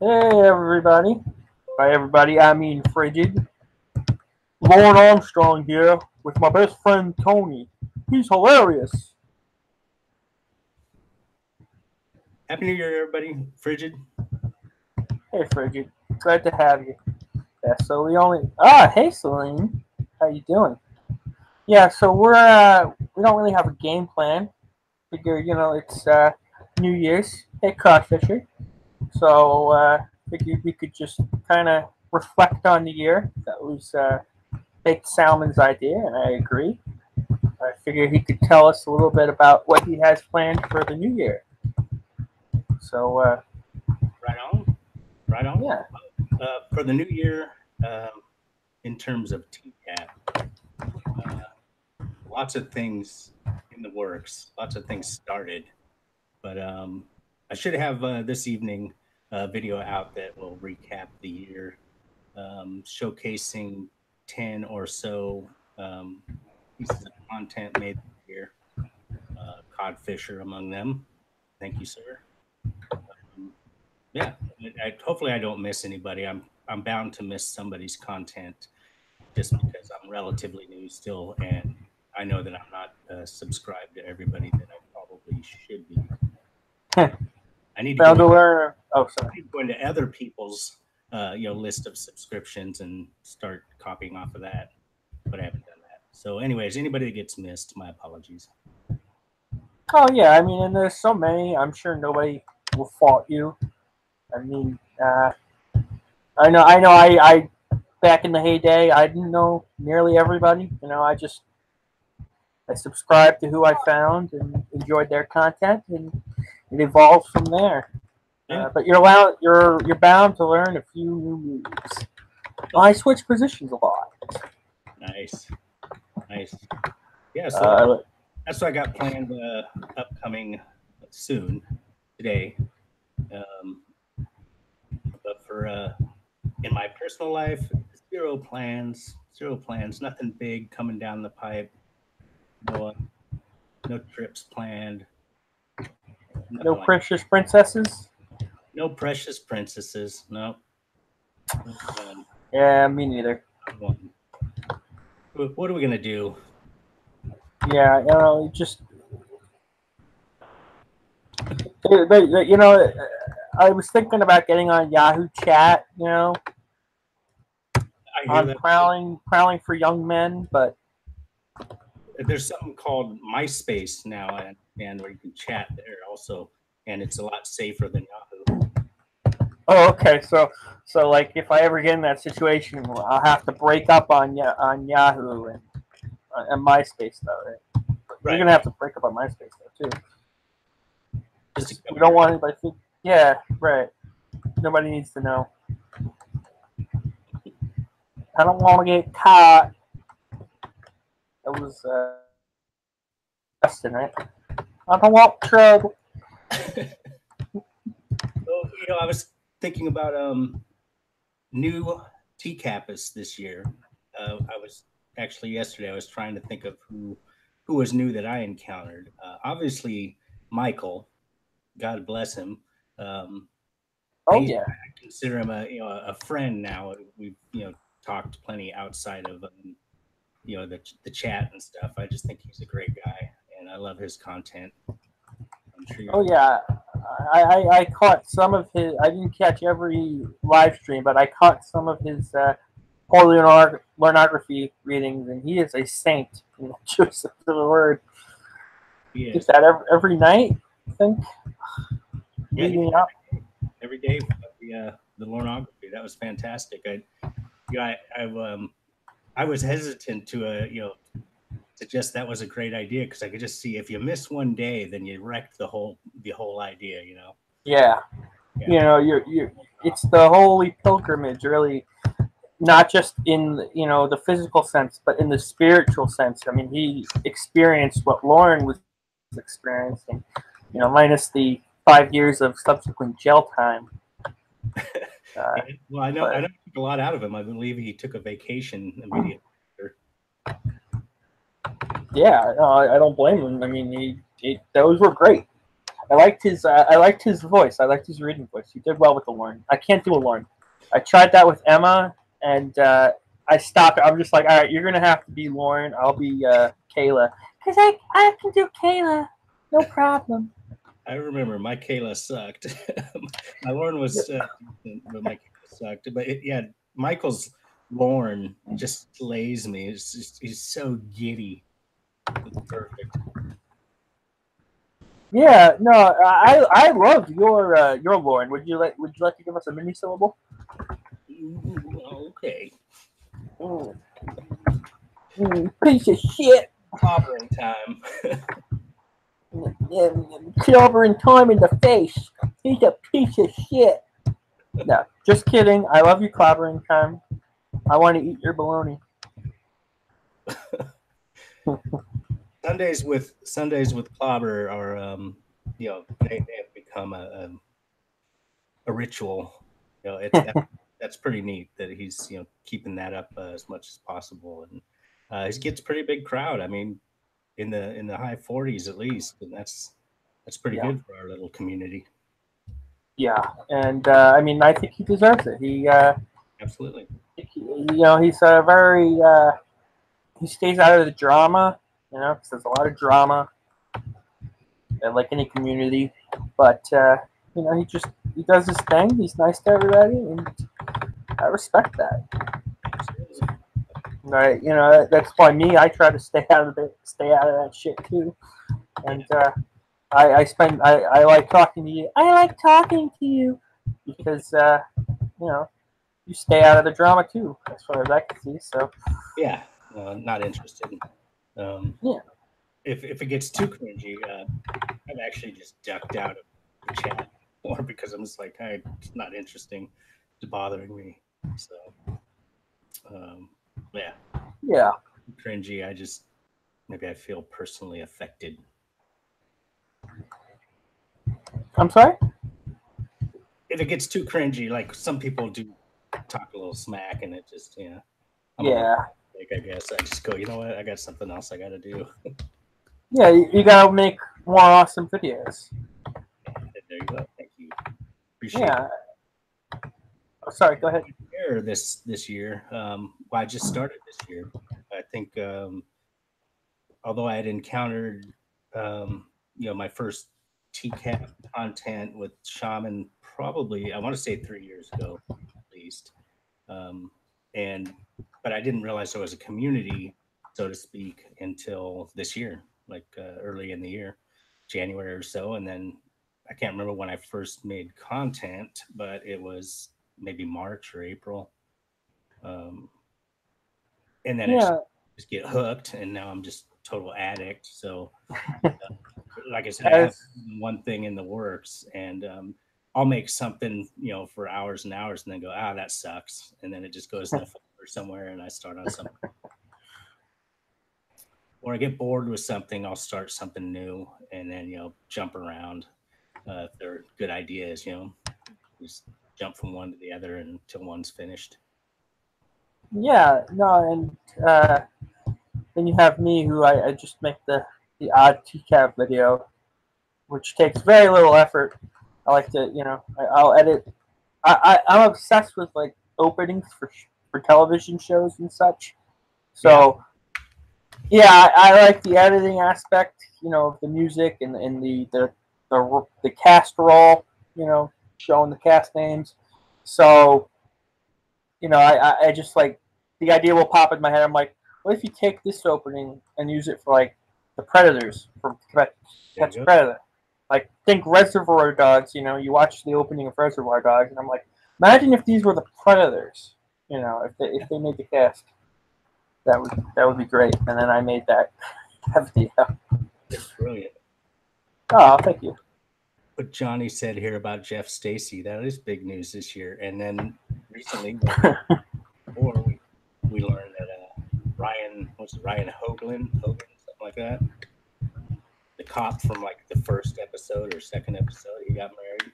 Hey everybody. By everybody, I mean Frigid. Lauren Armstrong here with my best friend Tony. He's hilarious. Happy New Year, everybody. Frigid. Hey Frigid. Glad to have you. Yeah, so hey Celine. How you doing? Yeah, so we don't really have a game plan. Figure, it's New Year's. Hey Codfisher. So figured we could just kinda reflect on the year. That was Baked Salmon's idea, and I agree. I figured he could tell us a little bit about what he has planned for the new year. So, Right on. Right on. yeah. For the new year, um, in terms of TCAP, lots of things in the works, lots of things started. But I should have this evening a video out that will recap the year, showcasing 10 or so pieces of content made this year. Codfisher among them. Thank you, sir. Um, Yeah, hopefully I don't miss anybody. I'm bound to miss somebody's content just because I'm relatively new still, and I know that I'm not subscribed to everybody that I probably should be. I need to Bound go to in, learn. Oh, sorry. I need to go into other people's list of subscriptions and start copying off of that, but I haven't done that. So, anyways, anybody that gets missed, my apologies. Oh, yeah. I mean, and there's so many. I'm sure nobody will fault you. I mean, I back in the heyday, I didn't know nearly everybody. I subscribed to who I found and enjoyed their content, and it evolved from there. Yeah, But you're bound to learn a few new moves. Well, I switch positions a lot. nice, nice. Yeah, so Uh, that's what I got planned upcoming soon today. Um, but for in my personal life, zero plans, nothing big coming down the pipe. No, no trips planned, no nothing like precious princesses. no precious princesses. No, none, Yeah, me neither. not one. What are we gonna do? Yeah, just but I was thinking about getting on Yahoo Chat. I hear On that prowling for young men, but there's something called MySpace now, and where you can chat there also, and it's a lot safer than Yahoo. oh, okay. So like, if I ever get in that situation, I'll have to break up on Yahoo and MySpace though. Right? You're Right, gonna have to break up on MySpace though too. just to We cover don't your. want anybody to think. Yeah, right. Nobody needs to know. I don't want to get caught. That was Justin, right? I don't want trouble. So, I was thinking about new TCAPs this year. I was actually yesterday. I was trying to think of who was new that I encountered. Obviously, Michael. God bless him. Um, Oh I yeah. consider him a friend now. We've talked plenty outside of the chat and stuff. I just think he's a great guy, and I love his content. I'm sure you're Oh familiar. yeah. I caught some of his. I didn't catch every live stream, but I caught some of his pornography readings, and he is a saint in the true sense of the word. He Just is. that every night, I think, Yeah, he leading did up. every day for the pornography. That was fantastic. I was hesitant to suggest that was a great idea because I could just see if you miss one day, then you wrecked the whole idea. Yeah, Yeah, you're. It's the holy pilgrimage, really, not just in the physical sense, but in the spiritual sense. I mean, he experienced what Lauren was experiencing. Minus the 5 years of subsequent jail time. Uh, yeah. Well, I know but he took a lot out of him. I believe he took a vacation immediately after. yeah, no, I don't blame him. I mean, those were great. I liked his voice. I liked his reading voice. He did well with the Lauren. I can't do a Lauren. I tried that with Emma, and I stopped. I'm just like, all right, you're gonna have to be Lauren. I'll be Kayla, cause I can do Kayla, no problem. I remember my Kayla sucked. My Lauren was decent, but my Kayla sucked. But yeah, Michael's Lauren just slays me. He's so giddy. It's perfect. Yeah, no, I love your Lauren. Would you like to give us a mini syllable? Okay. Mm. Piece of shit. Clobbering time. Clobbering time in the face. He's a piece of shit. No, just kidding. I love you, clobbering time. I want to eat your bologna. Sundays with Clobber are they have become a ritual. That's pretty neat that he's keeping that up as much as possible, and he gets a pretty big crowd. I mean, in the high 40s at least, and that's pretty Yeah, good for our little community. yeah, and I mean, I think he deserves it. Absolutely. He's a very he stays out of the drama. Because there's a lot of drama, like any community. But he does his thing. He's nice to everybody, and I respect that. Absolutely. Right? That's why me. I try to stay out of that shit too. And I like talking to you. I like talking to you because you know you stay out of the drama too, as far as I can see. So Yeah, not interested. Um, yeah, if it gets too cringy, I've actually just ducked out of the chat more because I'm just like, it's not interesting. It's bothering me. So um, yeah, yeah. cringy. Maybe I feel personally affected. I'm sorry. If it gets too cringy, like some people do talk a little smack, and it just I'm a little Yeah, like I guess I just go, you know what, I got something else I got to do. yeah. You gotta make more awesome videos. There you go. Thank you. Appreciate Yeah. Oh, sorry. Go ahead. here this year. Well, I just started this year. I think although I had encountered my first TCAP content with Shaman probably I want to say 3 years ago at least, um, and but I didn't realize there was a community, so to speak, until this year, like early in the year, January or so, and then I can't remember when I first made content, but it was maybe March or April. Um, and then Yeah. just get hooked, and now I'm just total addict. So, like I said, I have As one thing in the works, and I'll make something, for hours and hours, and then go, that sucks, and then it just goes in a folder somewhere, and I start on something. Or I get bored with something, I'll start something new, and then jump around. If they're good ideas, just jump from one to the other until one's finished. yeah, no, and then you have me, who I just make the odd TCAP video, which takes very little effort. I like to, I'll edit. I'm obsessed with like openings for television shows and such. So yeah, I like the editing aspect, of the music and the cast roll, showing the cast names. So I just like the idea will pop in my head. I'm like, what if you take this opening and use it for like the Predators from There you Catch a go. Predator? Like think Reservoir Dogs. You watch the opening of Reservoir Dogs, and I'm like, imagine if these were the Predators. If they made the cast, that would be great. And then I made that video. It's brilliant. Oh, thank you. What Johnny said here about Jeff Stacy, that is big news this year. And then recently, or we learned that Ryan Hogan, something like that. The cop from like the first episode or second episode, he got married.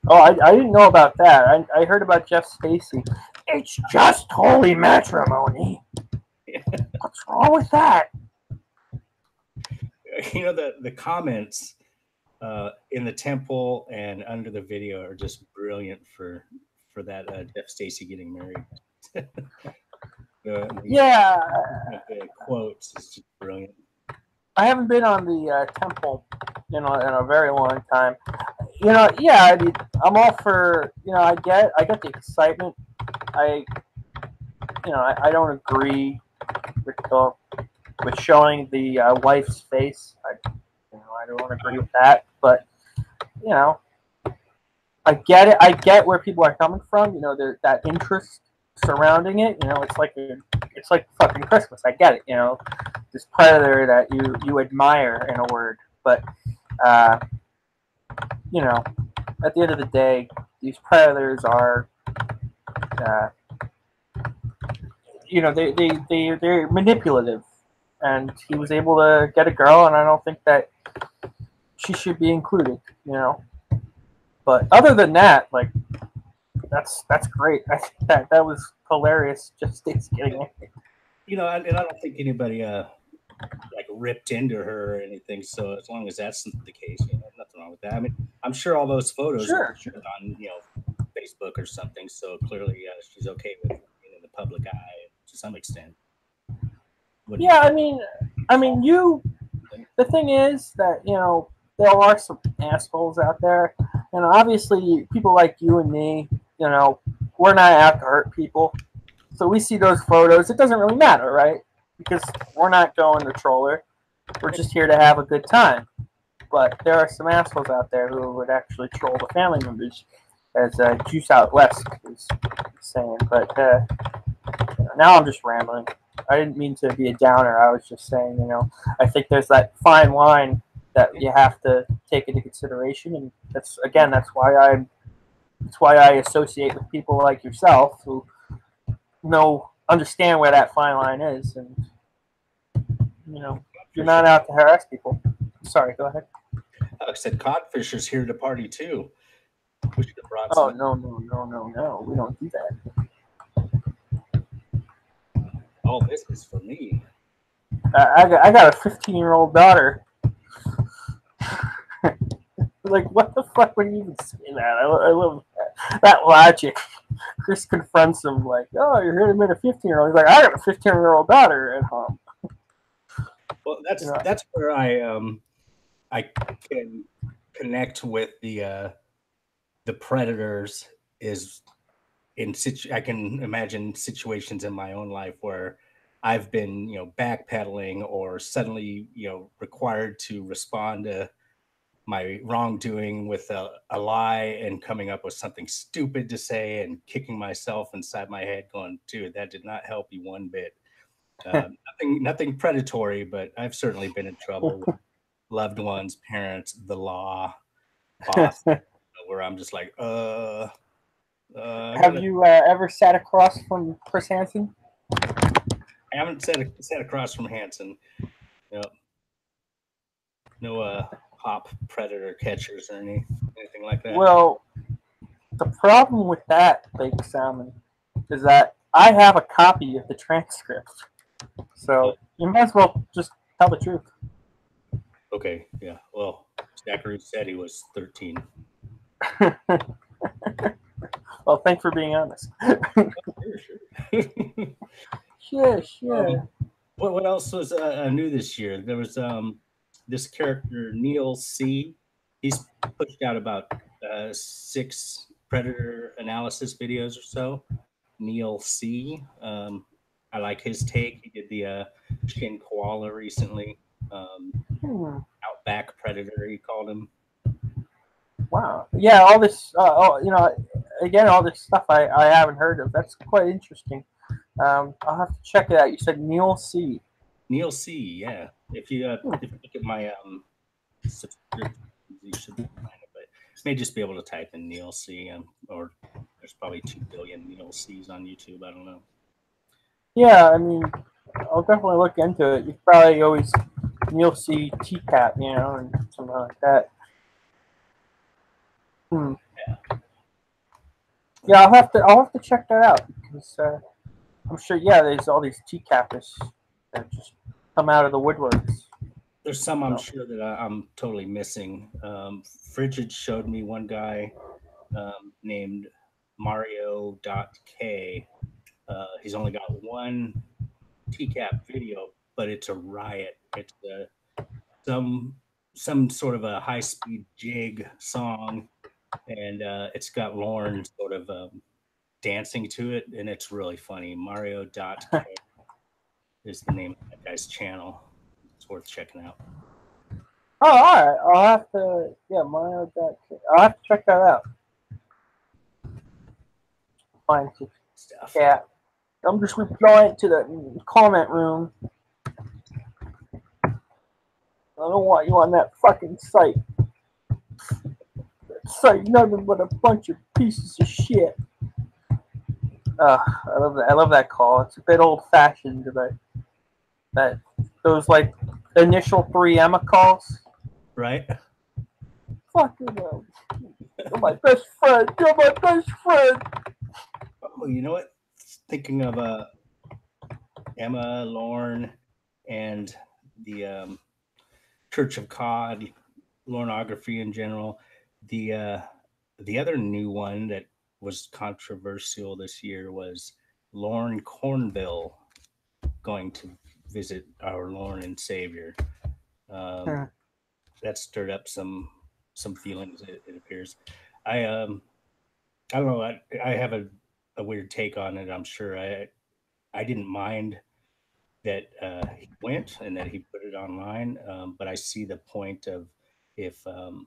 Oh, I didn't know about that. I heard about Jeff Stacy. It's just holy matrimony. What's wrong with that? The comments in the temple and under the video are just brilliant for that Jeff Stacy getting married. Yeah, the quotes is just brilliant. I haven't been on the temple in a very long time. Yeah, I mean, I'm all for. I get the excitement. I don't agree with with showing the wife's face. I don't agree with that. But I get it. I get where people are coming from. That interest surrounding it. It's like fucking Christmas. I get it. This predator that you admire, in a word. But at the end of the day, these predators are they're manipulative, and he was able to get a girl, and I don't think that she should be included. But other than that, like that's great. I think that was hilarious. Just getting it. And I don't think anybody like ripped into her or anything. So as long as that's the case, nothing wrong with that. I mean, I'm sure all those photos are on Facebook or something. So clearly, she's okay with being in the public eye to some extent. Yeah, I mean, the thing is that there are some assholes out there, and obviously people like you and me, we're not out to hurt people. So we see those photos. It doesn't really matter, right? Because we're not going to troll her. We're just here to have a good time. But there are some assholes out there who would actually troll the family members, as Juice Out West is saying. But now I'm just rambling. I didn't mean to be a downer. I was just saying, I think there's that fine line that you have to take into consideration, and that's why I associate with people like yourself who understand where that fine line is, and you're not out to harass people. Sorry, go ahead. I said Codfisher's here to party too. We should have brought some. No. We don't do that. All this is for me. I got a 15-year-old daughter. Like, what the fuck would you even say that? I love that logic. Chris confronts him like, "Oh, you're here to meet a 15-year-old." He's like, "I got a 15-year-old daughter at home." Well, that's where I can connect with the predators. I can imagine situations in my own life where I've been backpedaling or suddenly required to respond to my wrongdoing with a lie and coming up with something stupid to say and kicking myself inside my head going, dude, that did not help you one bit. Nothing predatory, but I've certainly been in trouble with loved ones, parents, the law, boss, where I'm just like, Have you ever sat across from Chris Hansen? I haven't sat across from Hansen. No pop predator catchers or anything like that. Well, the problem with that, BakedSalmon, is that I have a copy of the transcript. So you might as well just tell the truth. Okay, yeah. Well, Zachary said he was 13. Well, thanks for being honest. Sure. What else was new this year? There was this character, Neil C. He's pushed out about 6 predator analysis videos or so. Neil C. I like his take. He did the Shin Koala recently. Outback predator, he called him. Wow. Yeah, all this, again, all this stuff I haven't heard of. That's quite interesting. I'll have to check it out. You said Neil C. Neil C. Yeah. If you look at my subscription, you should find it. But you may just be able to type in Neil C. Or there's probably 2 billion Neil C's on YouTube. I don't know. Yeah, I mean, I'll definitely look into it. You probably always Neil C. TCAP, and something like that. Yeah, I'll have to check that out because I'm sure. Yeah, there's all these TCAPers that just come out of the woodworks. There's some I'm So, sure that I'm totally missing. Frigid showed me one guy named Mario.k. He's only got one TCAP video, but it's a riot. It's some some sort of a high speed jig song, and it's got Lauren sort of dancing to it, and it's really funny. Mario.k is the name of that guy's channel. It's worth checking out. oh, all right. I'll have to. Yeah, Mario. I'll have to check that out. Find Stuff. cat. I'm just replying to the comment room. I don't want you on that fucking site. That site nothing but a bunch of pieces of shit. I love that. I love that call. It's a bit old fashioned, but that those like initial 3 Emma calls. Right? Fucking hell. You're my best friend. You're my best friend. Oh, you know what? Thinking of Emma, Lorne, and the Church of Cod, Lornography in general. The uh, the other new one that was controversial this year was Lorne Cornbill going to visit our Lord and Savior. Um, that stirred up some feelings. It appears. I I don't know. I have a weird take on it. I'm sure. I didn't mind that he went and that he put it online, but I see the point of if um,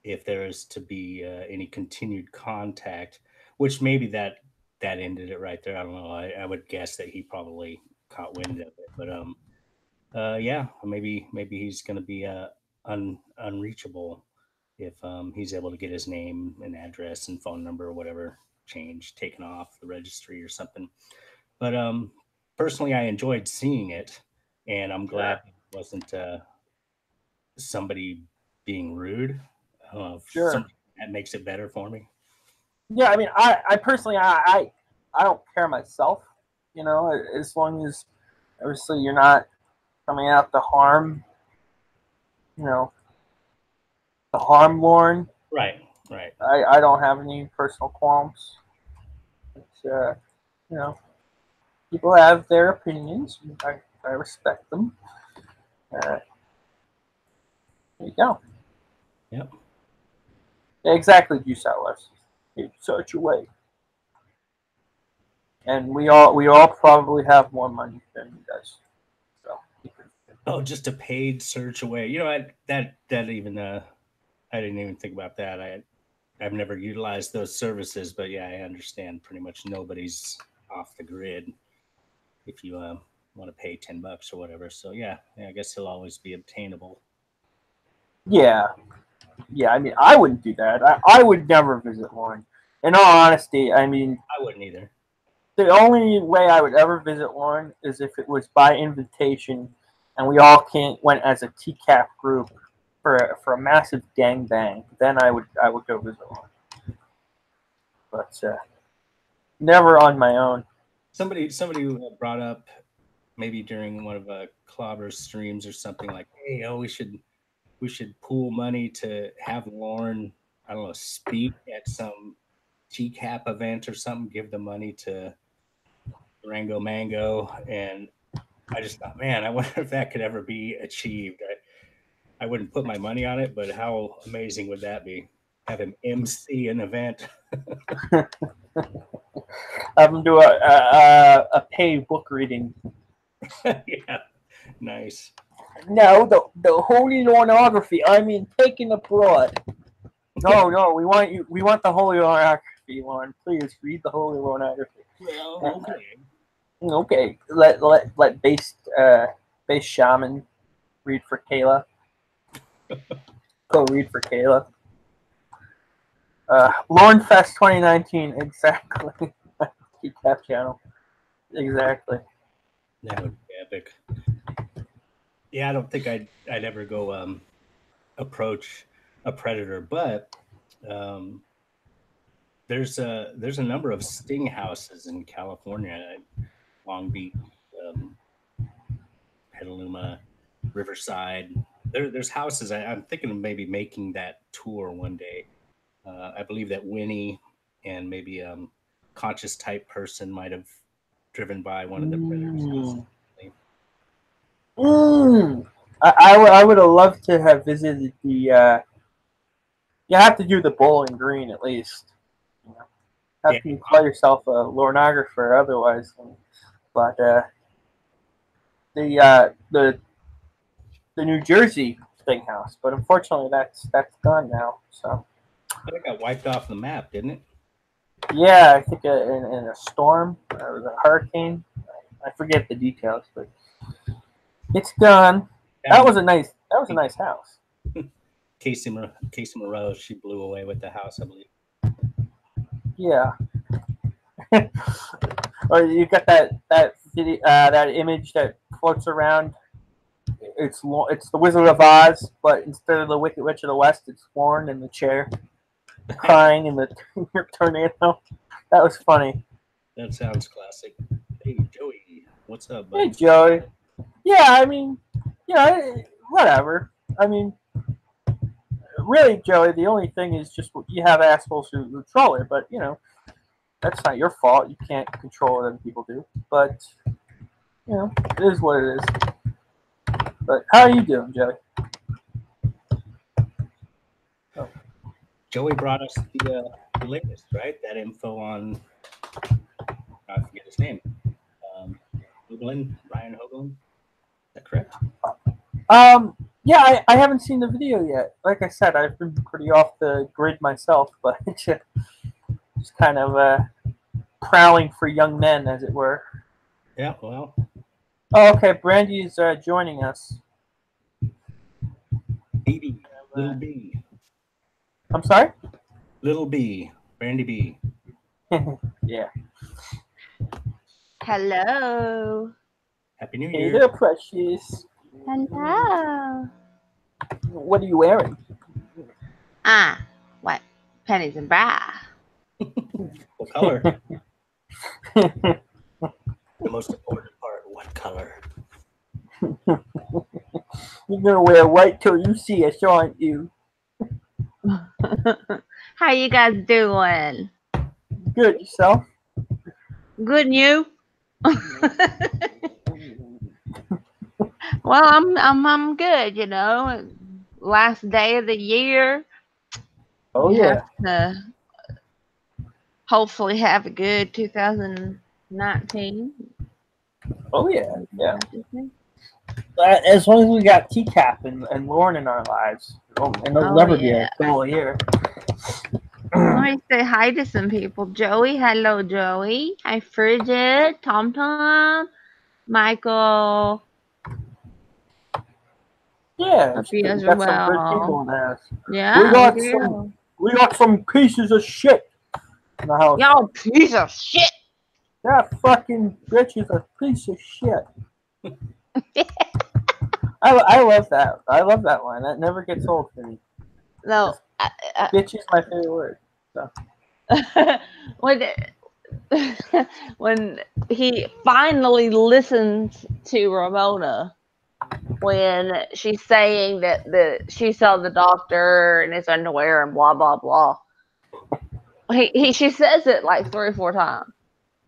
if there is to be any continued contact, which maybe that ended it right there. I don't know. I would guess that he probably caught wind of it, but yeah, maybe he's going to be unreachable if he's able to get his name and address and phone number or whatever changed, taken off the registry or something. But personally, I enjoyed seeing it, and I'm glad Sure. it wasn't somebody being rude. I don't know if Sure. somebody that makes it better for me. Yeah, I mean, I personally, I don't care myself. You know, as long as obviously you're not coming out to harm. You know, to harm Lauren. Right, right. I don't have any personal qualms. It's, you know, people have their opinions. I respect them. There you go. Yep. Exactly, you Less. In such a way. And we all probably have more money than he does. So Oh, just a paid search away. You know, that even I didn't even think about that. I've never utilized those services, but yeah, I understand pretty much nobody's off the grid if you want to pay $10 or whatever. So yeah, I guess he'll always be obtainable. yeah, yeah. I mean, I wouldn't do that. I would never visit Lauren. In all honesty, I mean, I wouldn't either. the only way I would ever visit Lauren is if it was by invitation, and we all went as a TCAP group for a massive gangbang. Then I would go visit Lauren, but never on my own. Somebody who had brought up maybe during one of Clobber's streams or something like, hey, we should pool money to have Lauren, I don't know, speak at some TCAP event or something, give the money to Rango Mango. And I just thought, man, I wonder if that could ever be achieved. I wouldn't put my money on it, but how amazing would that be? Have him MC an event. Have them do a paid book reading. Yeah, nice. No, the holy pornography. I mean, taken abroad. No, no, we want you. We want the holy pornography, Lauren. Please read the holy pornography. Well, okay. Okay, let base shaman read for Kayla. Go read for Kayla. Lauren Fest 2019, exactly. TCAP channel, exactly. That would be epic. Yeah, I don't think I'd ever go approach a predator, but um, there's a number of sting houses in California, Long Beach, Petaluma. Riverside. There's houses. I'm thinking of maybe making that tour one day. I believe that Winnie and maybe conscious type person might have driven by one of the brothers' houses. I would have loved to have visited the. You have to do the Bowling Green at least. You know, how can you call yourself a lornographer otherwise? But the New Jersey thing house, but unfortunately that's gone now. So. But it got wiped off the map, didn't it? Yeah, I think in a storm or a hurricane. I forget the details, but it's gone. That was a nice house. Casey Moreau, she blew away with the house, I believe. Yeah. Or you got that video, that image that floats around. It's the Wizard of Oz, but instead of the Wicked Witch of the West, it's Lorne in the chair, crying in the tornado. That was funny. That sounds classic. Hey, Joey, what's up, buddy? Hey, Joey. Yeah, I mean, whatever. I mean, really, Joey, the only thing is just you have assholes who troll it, but, that's not your fault. You can't control what other people do. But, it is what it is. But how are you doing, Joey? Oh. Joey brought us the latest, right? That info on, I forget his name. Ryan Hoagland. Is that correct? Yeah, I haven't seen the video yet. Like I said, I've been pretty off the grid myself, but just kind of prowling for young men, as it were. Yeah, well. Oh, okay. Brandi is joining us. Baby, Little B. I'm sorry? Little B. Brandi B. Yeah. Hello. Happy New Hey Year. there, precious. Hello. What are you wearing? What? Pennies and bra. What color? The most important part, what color? You're gonna wear white till you see us, aren't you? How you guys doing? Good, yourself? Good, and you? Well, I'm good. Last day of the year. Oh, we yeah. have to hopefully have a good 2019. Oh, yeah. Yeah. As long as we got TCAP and Lauren in our lives, and they'll never be a whole year. Let me say hi to some people. Joey, hello, Joey. Hi, Frigid, Tom Tom, Michael. Yeah, Hope you guys we are got some good well. people in the house. Yeah, we got some pieces of shit in the house. Y'all piece of shit. That fucking bitch is a piece of shit. I love that. I love that line. That never gets old for me. No, bitch is my favorite word. So. when he finally listens to Ramona when she's saying that she saw the doctor in his underwear and blah blah blah. She says it like 3 or 4 times.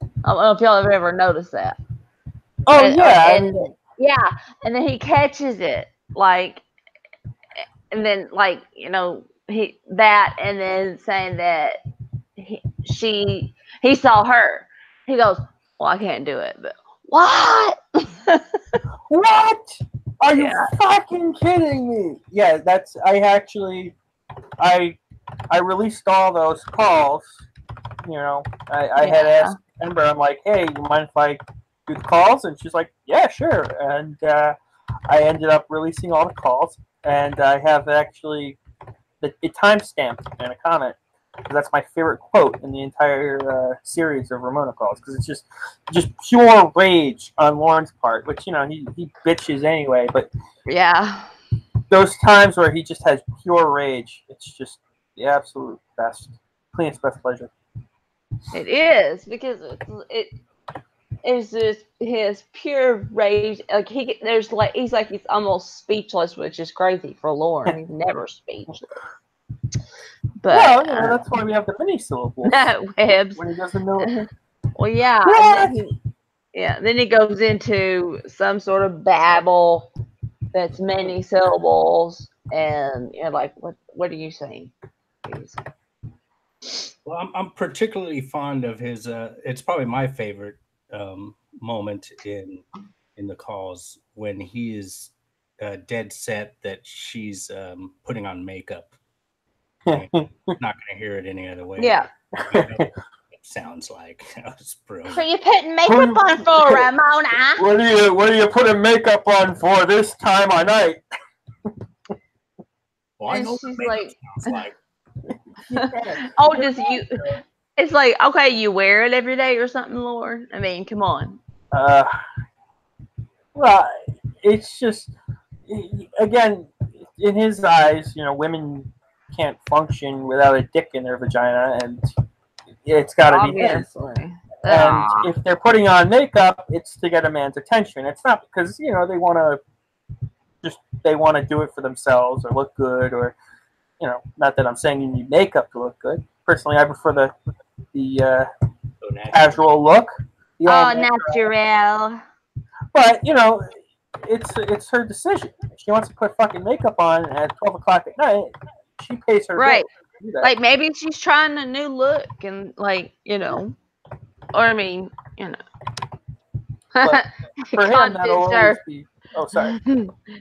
I don't know if y'all have ever noticed that. Oh, yeah. And then he catches it, and then and then saying that he saw her. He goes, well, I can't do it, but what? What? Are you fucking kidding me? Yeah, I released all those calls. I had asked Ember, I'm like, hey, you mind if I do the calls? And she's like, yeah, sure. And I ended up releasing all the calls, and I have actually it timestamped and a comment. That's my favorite quote in the entire series of Ramona calls, because it's just pure rage on Lauren's part, which he bitches anyway. But those times where he just has pure rage, it's just the absolute best, cleanest, best pleasure. It is, because is just his pure rage. Like he's almost speechless, which is crazy for Lauren. He's never speechless. But that's why we have the mini syllables. Webs. When he doesn't know it. Well, yeah. And then he goes into some sort of babble that's many syllables, and you're like, what are you saying? Well, I'm particularly fond of his. It's probably my favorite moment in the calls when he is dead set that she's putting on makeup. Not going to hear it any other way. Yeah. It sounds like it's brilliant. What are you putting makeup on for, Ramona? What are you putting makeup on for this time of night? Well, I know what makeup sounds like. Oh, just you. It's like, okay, you wear it every day or something, Lord. I mean, come on. Well, it's just, again, in his eyes, women can't function without a dick in their vagina, and it's got to be his. And if they're putting on makeup, it's to get a man's attention. It's not because they want to do it for themselves or look good, or not that I'm saying you need makeup to look good. Personally, I prefer the casual look. Natural. But it's her decision. If she wants to put fucking makeup on at 12 o'clock at night, she pays her right. bill to do that. Like maybe she's trying a new look, and or I mean, But for him, that'll always be. Oh, sorry.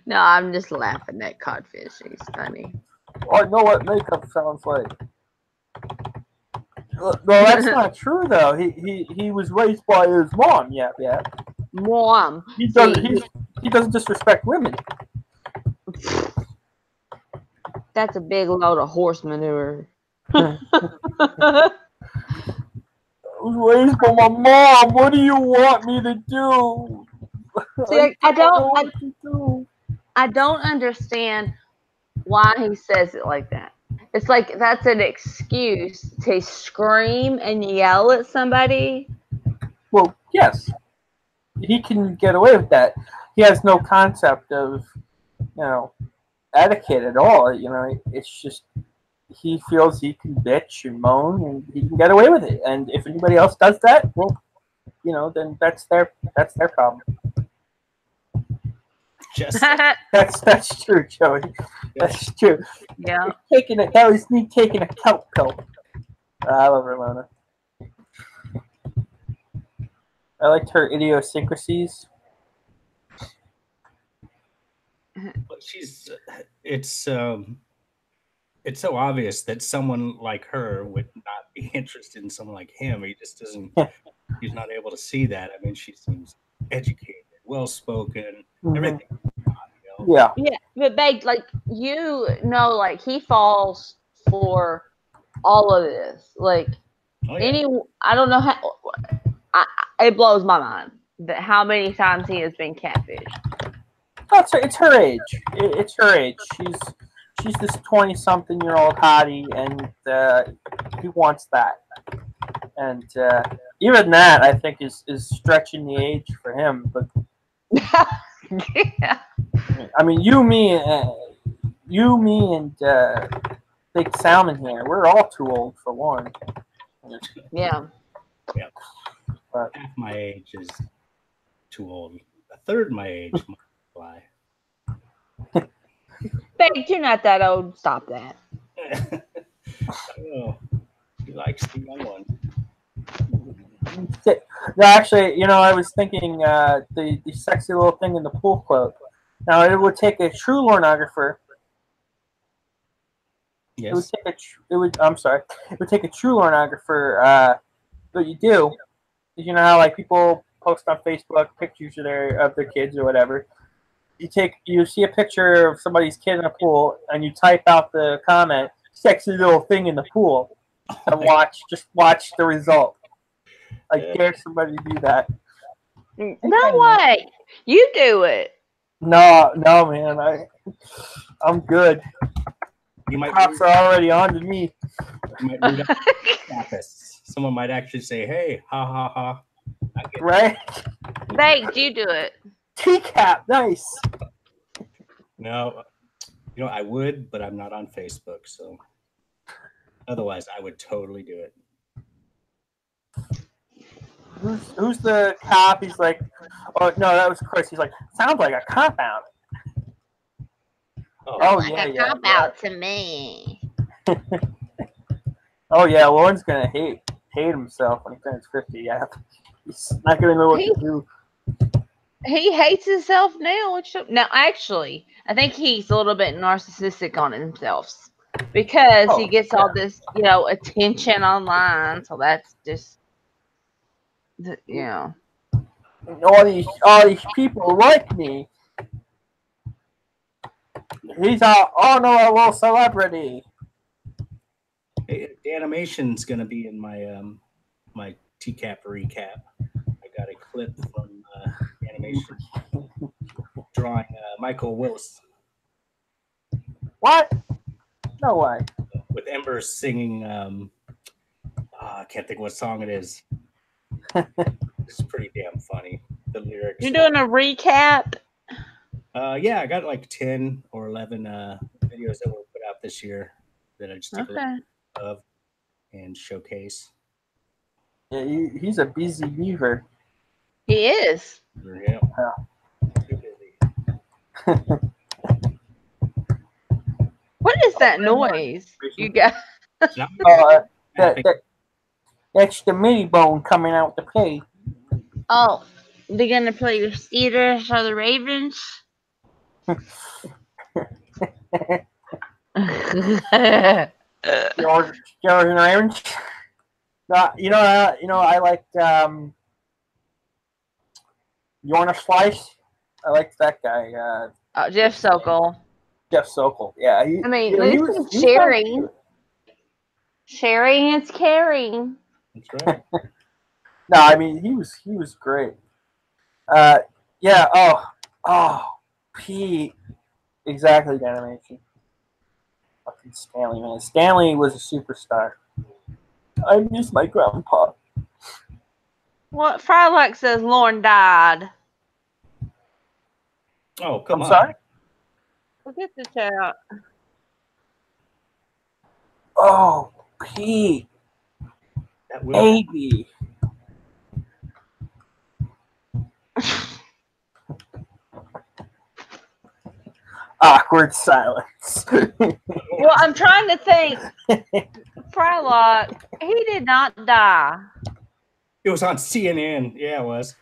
No, I'm just laughing at Codfish. He's funny. I know what makeup sounds like. No, that's not true though. He was raised by his mom. Yeah. Mom. He doesn't disrespect women. That's a big load of horse manure. I was raised by my mom. What do you want me to do? See, I don't understand why he says it like that. It's like that's an excuse to scream and yell at somebody. Well, yes. He can get away with that. He has no concept of, etiquette at all. It's just he feels he can bitch and moan and he can get away with it. And if anybody else does that, well, then that's their problem. That's true, Joey. That's true. Yeah. That was me taking a kelp pill. I love Ramona. I liked her idiosyncrasies. It's so obvious that someone like her would not be interested in someone like him. He just doesn't. He's not able to see that. I mean, she seems educated, well-spoken, everything. Yeah. Yeah, but babe, he falls for all of this. Like I don't know how. It blows my mind that how many times he has been catfished. Oh, it's her age. It's her age. She's this 20-something-year-old hottie, and he wants that. And even that, I think, is stretching the age for him. But yeah. I mean, you, me, and BakedSalmon here. We're all too old for one. Yeah. Yeah. But half my age is too old. A third my age might fly. Babe, you're not that old. Stop that. Oh, he likes the young one. No, actually, I was thinking the sexy little thing in the pool float. Now, it would take a true pornographer. Yes. It would take a true pornographer. What you do is, how like people post on Facebook pictures of their kids or whatever. You see a picture of somebody's kid in a pool, and you type out the comment, "Sexy little thing in the pool," and watch the result. I dare somebody to do that. No way. You do it. No, man. I'm good. Cops are already on to me. Someone might actually say, "Hey, ha ha ha." right? Baked, you do it. TCAP, nice. No, I would, but I'm not on Facebook, so otherwise I would totally do it. Who's the cop? He's like, oh no, that was Chris. He's like, sounds like a cop out. Oh Like yeah, a yeah. cop out to me. Oh yeah, Lauren's gonna hate himself when he turns 50. Yeah, he's not gonna know what to do. He hates himself now. Now, actually, I think he's a little bit narcissistic on himself because he gets all this, attention online. So that's just, All these people like me. He's a little celebrity. Hey, the animation's gonna be in my my TCAP recap. I got a clip from animation drawing Michael Willis. What? No way. With Ember singing. I can't think what song it is. It's pretty damn funny. The lyrics. You're doing a recap? Yeah, I got like 10 or 11 videos that were put out this year that I just take a look of and showcase. Yeah, he's a busy beaver. He is. Yeah. Too busy. What is that noise? You got? That's the mini bone coming out to play. Oh, they're gonna play the Steelers or the Ravens? Steelers and Ravens. No, I liked you want a slice? I liked that guy. Jeff Sokol. Jeff Sokol. Yeah. He was sharing. Sharing is caring. That's right. No, I mean he was great. Yeah. Pete. Exactly, the animation. Fucking Stanley, man. Stanley was a superstar. I miss my grandpa. What? Frylock says Lauren died. Oh, come on. I'm sorry? Look at the chat. Oh, Pete. Baby. Awkward silence. Well, I'm trying to think. Frylock, he did not die. It was on CNN. Yeah, it was.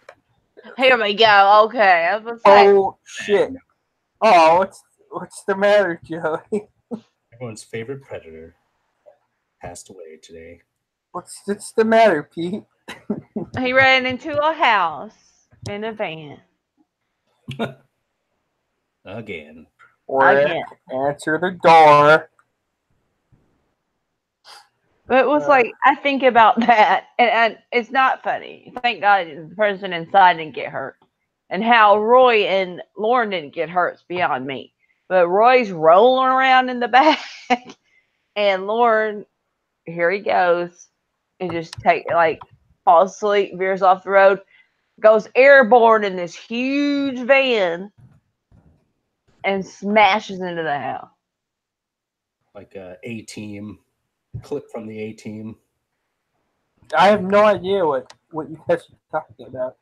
Here we go. Okay. I was like, oh, shit. Oh, what's the matter, Joey? Everyone's favorite predator passed away today. What's the matter, Pete? He ran into a house in a van. Again. Answer the door. But it was like, I think about that, and it's not funny. Thank God the person inside didn't get hurt. And how Roy and Lauren didn't get hurt is beyond me. But Roy's rolling around in the back, and Lauren, here he goes, and just falls asleep, veers off the road, goes airborne in this huge van, and smashes into the house. Like a A-Team. Clip from the A-Team. I have no idea what you guys are talking about.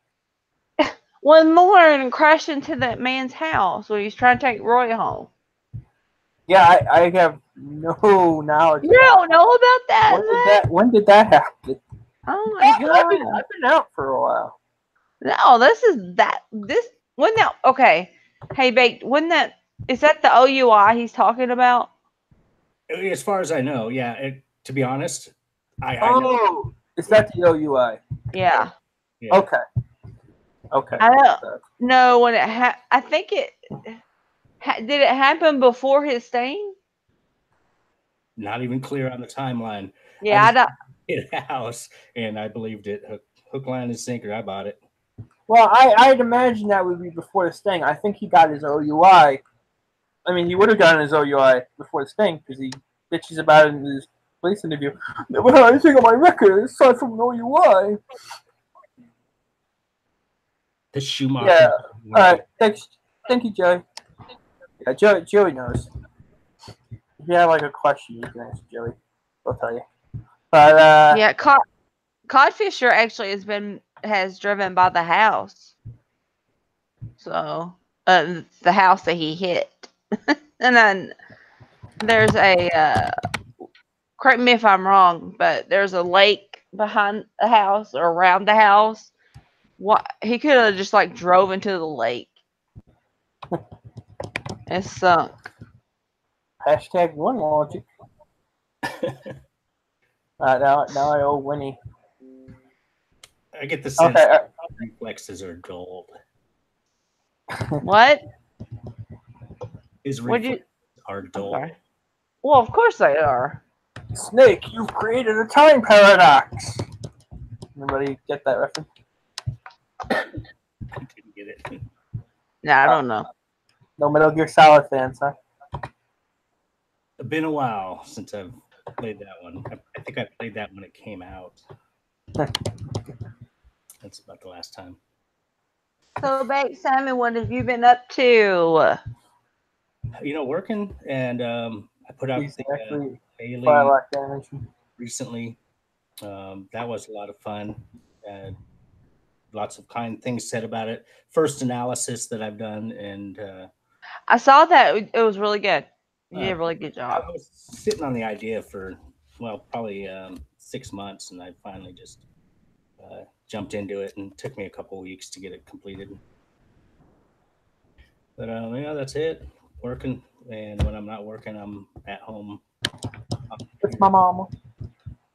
When Lauren crashed into that man's house when he was trying to take Roy home. Yeah, I have no knowledge. You don't know about that? When did that happen? Oh my God! I've been out for a while. No, okay. Hey, Baked, is that the OUI he's talking about? As far as I know, yeah. To be honest, I know. Is that the OUI? Yeah. Okay. I don't know when it I think it did it happen before his stain? Not even clear on the timeline. Yeah, I don't. In a house, and I believed it. Hook, line, and sinker. I bought it. Well, I'd imagine that would be before the sting. I think he got his OUI. I mean, he would have gotten his OUI before the sting because he bitches about it in his police interview. Never had anything on my record aside from an OUI. The Schumacher. Yeah. All right. Thanks. Thank you, Joey. Yeah, Joey knows. If you have like a question, you can ask Joey. He'll tell you. But Yeah, Codfisher actually has driven by the house. So the house that he hit. And then there's a correct me if I'm wrong, but there's a lake behind the house or around the house. What he could have just like drove into the lake and sunk. hashtag one logic. Now I owe Winnie. I get the sense Okay. that reflexes are dulled. What? His What'd you? reflexes are dulled. Okay. Well, of course they are. Snake, you've created a time paradox. Anybody get that reference? I didn't get it. No, I don't know. No Metal Gear Solid fans, huh? It's been a while since I've played that one. I think I played that when it came out. That's about the last time. So, BakedSalmon, what have you been up to? Working, and I put out He's the actually Bailey Firelight animation. recently. That was a lot of fun. Lots of kind things said about it. First analysis that I've done, and I saw that it was really good. You did a really good job. I was sitting on the idea for probably 6 months, and I finally just jumped into it, and it took me a couple weeks to get it completed. But yeah, that's it. Working, and when I'm not working, I'm at home. With my mama.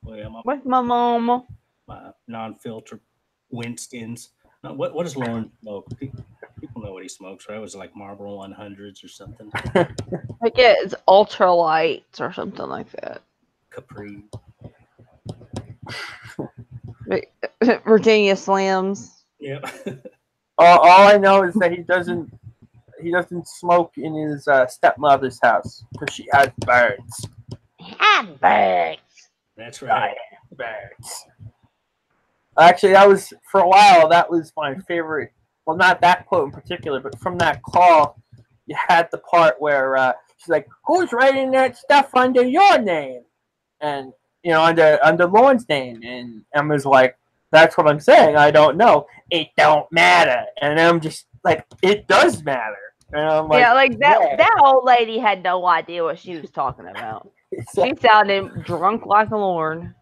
With my mama. My non-filter Winstons. What does Lauren smoke? People know what he smokes, right? It was like Marlboro 100s or something. I guess it's ultralights or something like that. Capri. Virginia Slims. Yep. All I know is that he doesn't smoke in his stepmother's house because she has birds. Birds. That's right. Birds. Actually, that was for a while. That was my favorite. Well, not that quote in particular, but from that call, you had the part where she's like, "Who's writing that stuff under your name?" And under Lauren's name, and Emma's like, "That's what I'm saying. I don't know. It don't matter." And I'm just like, "It does matter." And I'm like, yeah, like that. Yeah. That old lady had no idea what she was talking about. She sounded drunk like a Lauren.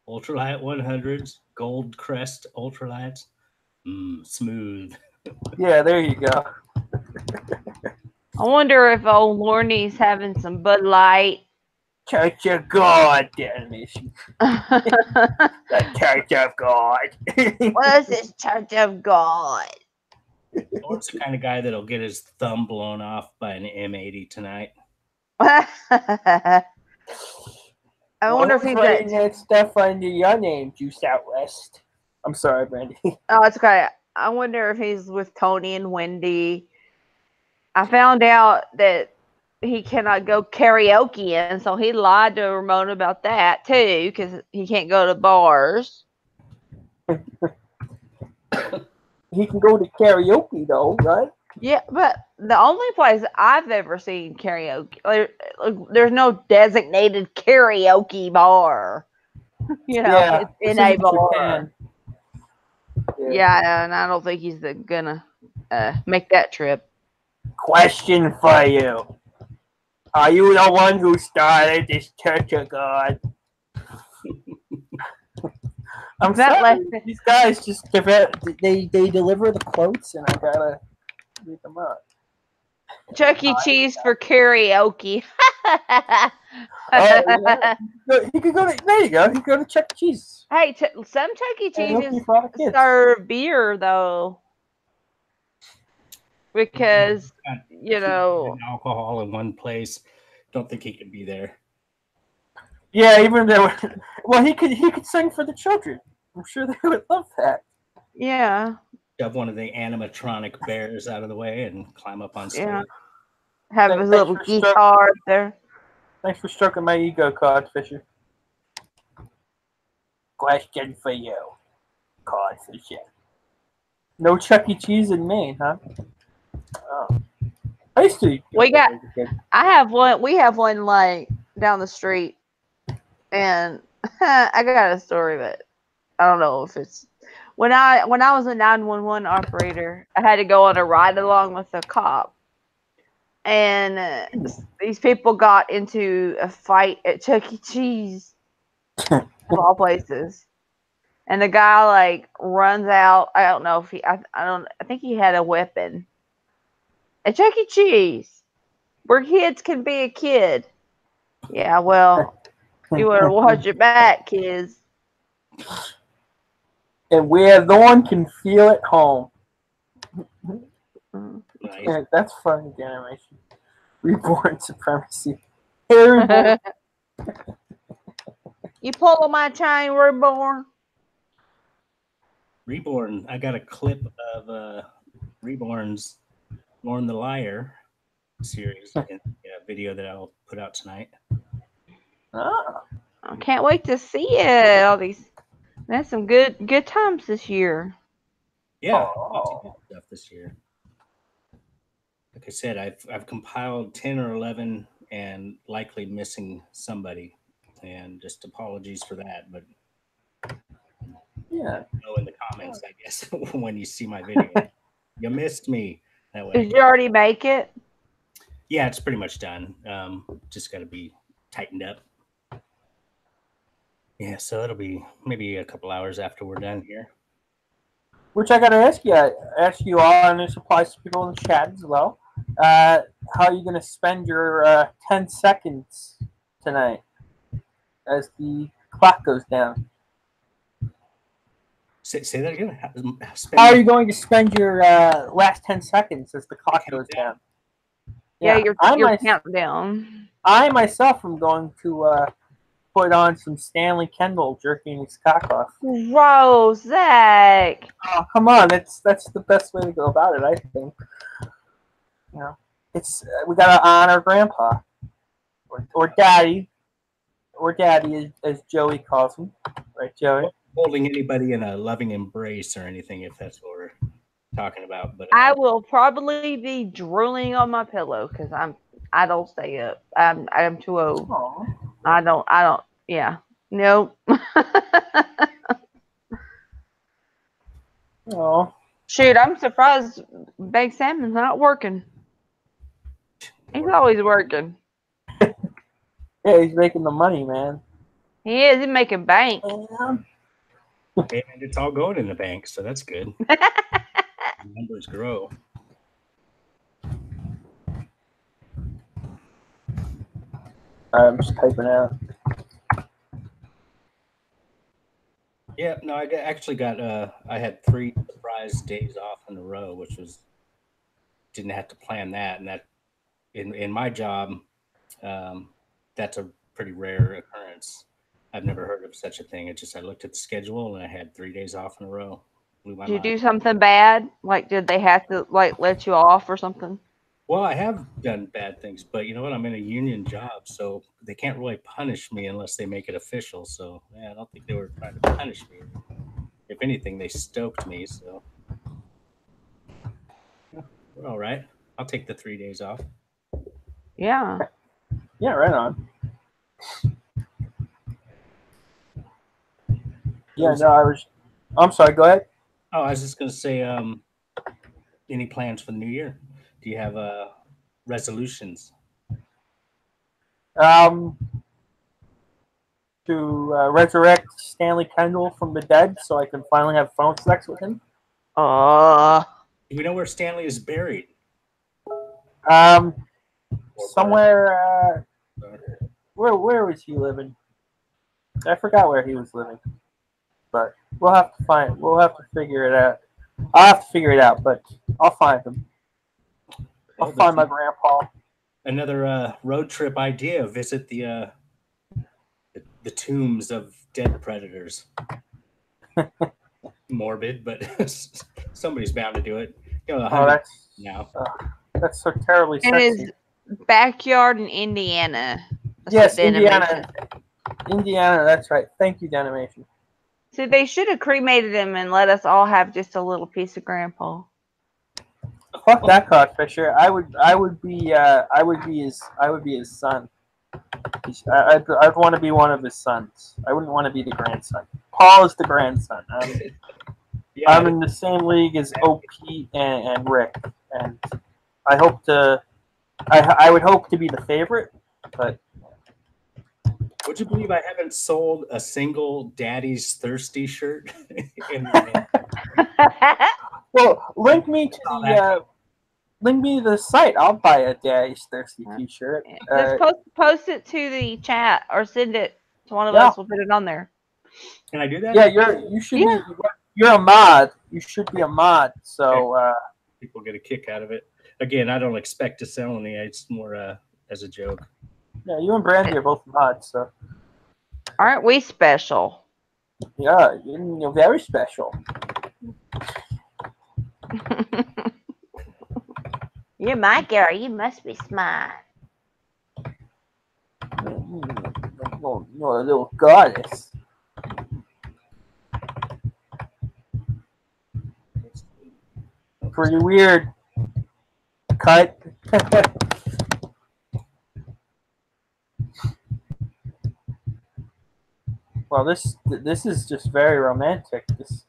Ultralight 100s, Gold Crest Ultralights. Smooth. Yeah, there you go. I wonder if old Lorney's having some Bud Light. Church of God, damnation. The Church of God. What is this Church of God? Lauren's the kind of guy that'll get his thumb blown off by an M80 tonight. I wonder if he's writing that stuff under your name, Juice Out West. I'm sorry, Brandi. Oh, it's okay. I wonder if he's with Tony and Wendy. I found out that he cannot go karaoke, and so he lied to Ramona about that too, because he can't go to bars. He can go to karaoke though, right? Yeah, but the only place I've ever seen karaoke, there's no designated karaoke bar. Yeah, it's in a bar. Japan. Yeah, and I don't think he's gonna make that trip. Question for you. Are you the one who started this Church of God? I'm sorry. These guys just they deliver the quotes, and I gotta read them up. Chuck E. Cheese for karaoke. He could go to there. You go. He could go to Chuck E. Cheese. Hey, some Chuck E. Cheeses Karaoke serve beer though, because alcohol in one place. Don't think he could be there. Yeah, even though, well, he could sing for the children. I'm sure they would love that. Yeah. Shove one of the animatronic bears out of the way and climb up on stage. Yeah. Have his little guitar there. Thanks for stroking my ego, Codfisher. Question for you. codfish yet. No Chuck E. Cheese in Maine, huh? Oh. I used to. We got. I have one. We have one like down the street, and I got a story, but I don't know if it's when I was a 911 operator. I had to go on a ride along with a cop, and these people got into a fight at Chuck E. Cheese, of all places. And the guy like runs out. I don't know if he. I don't. I think he had a weapon. At Chuck E. Cheese, where kids can be a kid. Yeah, well, you better watch your back, kids. And where the one can feel it home. Nice. Yeah, that's funny animation. Reborn supremacy. Hey, Reborn. You pulling my chain, Reborn? Reborn. I got a clip of Reborn's Born the Liar series in a video that I'll put out tonight. Ah. I can't wait to see it. All these, that's some good times this year. Yeah, lots of good stuff this year. Like I said, I've compiled 10 or 11 and likely missing somebody, and just apologies for that. But Yeah. know in the comments, I guess, when you see my video, you missed me that way. Did you already make it? Yeah, it's pretty much done. Just got to be tightened up. Yeah, so it'll be maybe a couple hours after we're done here. Which I gotta ask you. I ask you all, and this applies to people in the chat as well. How are you gonna spend your 10 seconds tonight as the clock goes down? Say that again. How are you going to spend your last 10 seconds as the clock goes down? Yeah, your countdown. I myself am going to put on some Stanley Kendall jerking his cock off. Gross, Zach. Oh, come on! That's the best way to go about it, I think. You know, it's we gotta honor Grandpa, or Daddy, as Joey calls him, right, Joey? Holding anybody in a loving embrace or anything, if that's what we're talking about. But I will probably be drooling on my pillow because I don't stay up. I'm too old. Aww. I don't. Yeah. Nope. Oh. Shoot, I'm surprised baked salmon's not working. He's always working. Yeah, he's making the money, man. He is. He's making bank. And it's all going in the bank, so that's good. Numbers grow. I'm just typing out. Yeah, no, I actually got I had 3 surprise days off in a row, which was didn't have to plan that, and that in my job, that's a pretty rare occurrence. I've never heard of such a thing. It just I looked at the schedule and I had 3 days off in a row. Blew my Did you mind. do something bad? Like, did they have to like let you off or something? Well, I have done bad things, but you know what? I'm in a union job, so they can't really punish me unless they make it official. So, yeah, I don't think they were trying to punish me. If anything, they stoked me. So, yeah, we're all right. I'll take the 3 days off. Yeah. Yeah, right on. Yeah, no, I'm sorry. Go ahead. Oh, I was just gonna say, any plans for the new year? Do you have resolutions? To resurrect Stanley Kendall from the dead, so I can finally have phone sex with him. Do we know where Stanley is buried? Somewhere. Where was he living? I forgot where he was living, but we'll have to figure it out. I'll have to figure it out, but I'll find him. I'll find my grandpa. Another road trip idea: visit the tombs of dead predators. Morbid, but somebody's bound to do it. You know, that's so terribly sexy. In his backyard in Indiana. Yes, Indiana. Indiana, that's right. Thank you, Denimation. See, they should have cremated him and let us all have just a little piece of Grandpa. Fuck that codfisher. I would be his son. I'd want to be one of his sons. I wouldn't want to be the grandson. Paul is the grandson. Yeah, I'm in the same league as OP and Rick, and I hope to. I would hope to be the favorite, but would you believe I haven't sold a single Daddy's Thirsty shirt? well, link me to the site. I'll buy a Daddy's Thirsty T-shirt. Just post it to the chat or send it to one of Yeah. us. We'll put it on there. Can I do that? Yeah, you should be. You're a mod. You should be a mod. So People get a kick out of it. Again, I don't expect to sell any. It's more as a joke. yeah, you and Brandi are both mods. So Aren't we special? yeah, you're very special. You're my girl. You must be smart. You're a little goddess. Pretty weird. Cut. Well, this is just very romantic. This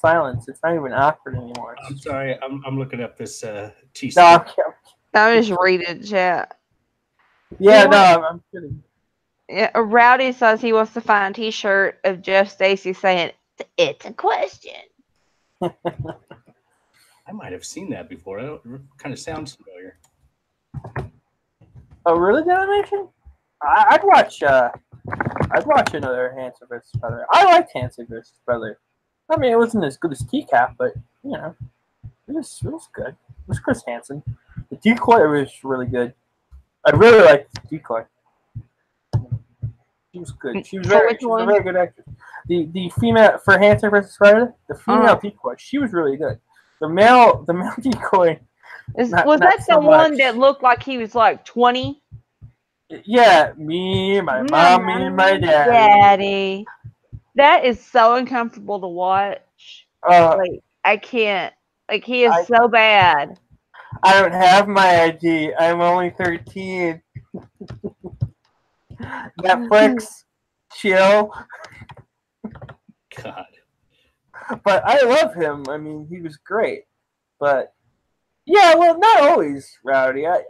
silence. It's not even awkward anymore. I'm sorry. I'm looking up this TCAP. No, I'm just reading the chat. yeah, no, I'm kidding. Yeah, Rowdy says he wants to find a T-shirt of Jeff Stacy saying, "It's a question." I might have seen that before. It kind of sounds familiar. Oh, really, the animation? I'd watch another Hanson vs. Brother. I liked Hanson vs. Brother. I mean, it wasn't as good as TCAP, but you know, it was good. It was Chris Hansen. The decoy was really good. I really liked the decoy. She was good. She was a very good actress. The female for Hanson vs. Brother, the female decoy, she was really good. The male decoy. Was that the one that looked like he was like 20? Yeah, me, my mom, me, and my daddy. That is so uncomfortable to watch. Like, I can't. Like, he is so bad. I don't have my ID. I'm only 13. Netflix, chill. God. But I love him. I mean, he was great. But yeah, well, not always, Rowdy. I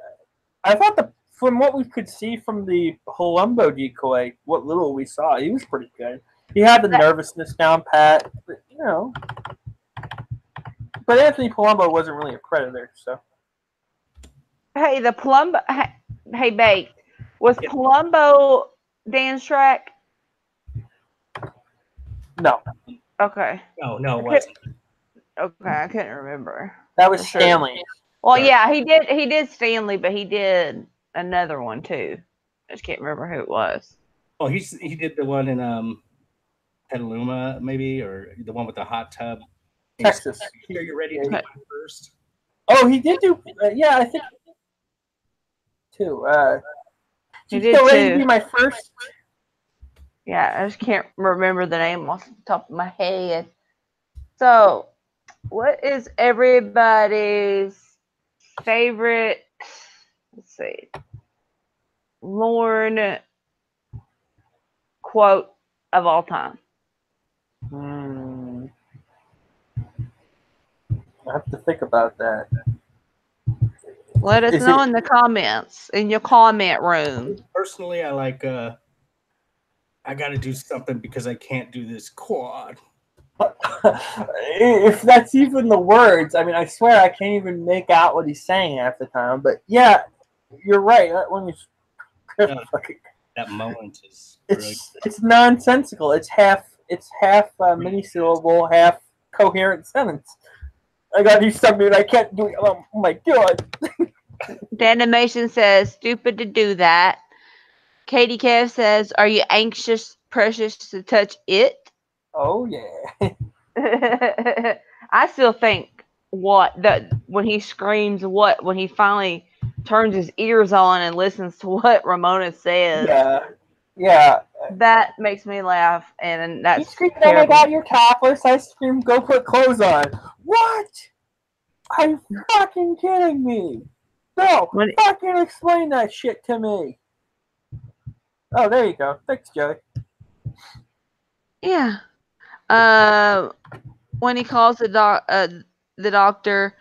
thought from what we could see from the Palumbo decoy, what little we saw, he was pretty good. He had the nervousness down pat, but, you know. But Anthony Palumbo wasn't really a predator, so. Hey, the Palumbo. Hey, Baked. Was Palumbo Dan Strack? No. Okay. No, it wasn't. Okay, I couldn't remember. That was Stanley. Well, yeah, he did Stanley, but he did another one too. I just can't remember who it was. Oh, he did the one in Petaluma, maybe, or the one with the hot tub. Texas. Are you ready to go first? Oh, he did do. Yeah, I think two. He did ready to be my first. Yeah, I just can't remember the name off the top of my head. So, what is everybody's favorite? Let's see. Lorne quote of all time. I have to think about that. Let us know in the comments, in your comment room. Personally, I like, I got to do something because I can't do this quad. If that's even the words, I mean, I swear I can't even make out what he's saying half the time. But yeah, you're right. When that moment is it's nonsensical. It's half mini syllable, half coherent sentence. I gotta do something I can't do. Oh my god. The animation says, "Stupid to do that." Katie Kev says, "Are you anxious, precious to touch it?" Oh yeah. I still think when he screams when he finally turns his ears on and listens to what Ramona says. Yeah. Yeah. That makes me laugh, and He that's screamed, "Oh my terrible. god, you're topless!" I screamed, "Go put clothes on!" What? Are you fucking kidding me? No, When, fucking explain that shit to me. Oh, there you go. Thanks, Joey. yeah. When he calls the doctor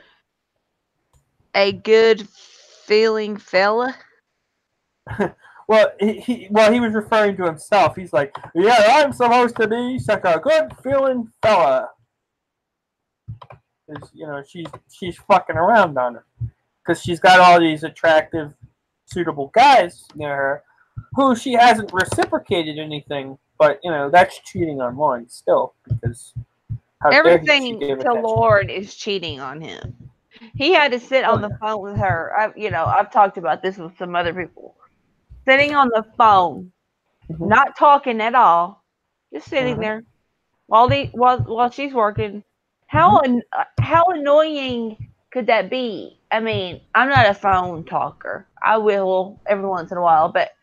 a good feeling fella. Well, he was referring to himself. He's like, "Yeah, I'm supposed to be such a good feeling fella." Because she's fucking around on her because she's got all these attractive, suitable guys near her who she hasn't reciprocated anything. But that's cheating on Lauren still because how dare she Everything give to attention? Lord is cheating on him. He had to sit on the phone with her. I've talked about this with some other people. Sitting on the phone, not talking at all, just sitting there while she's working. How annoying could that be? I mean, I'm not a phone talker. I will every once in a while, but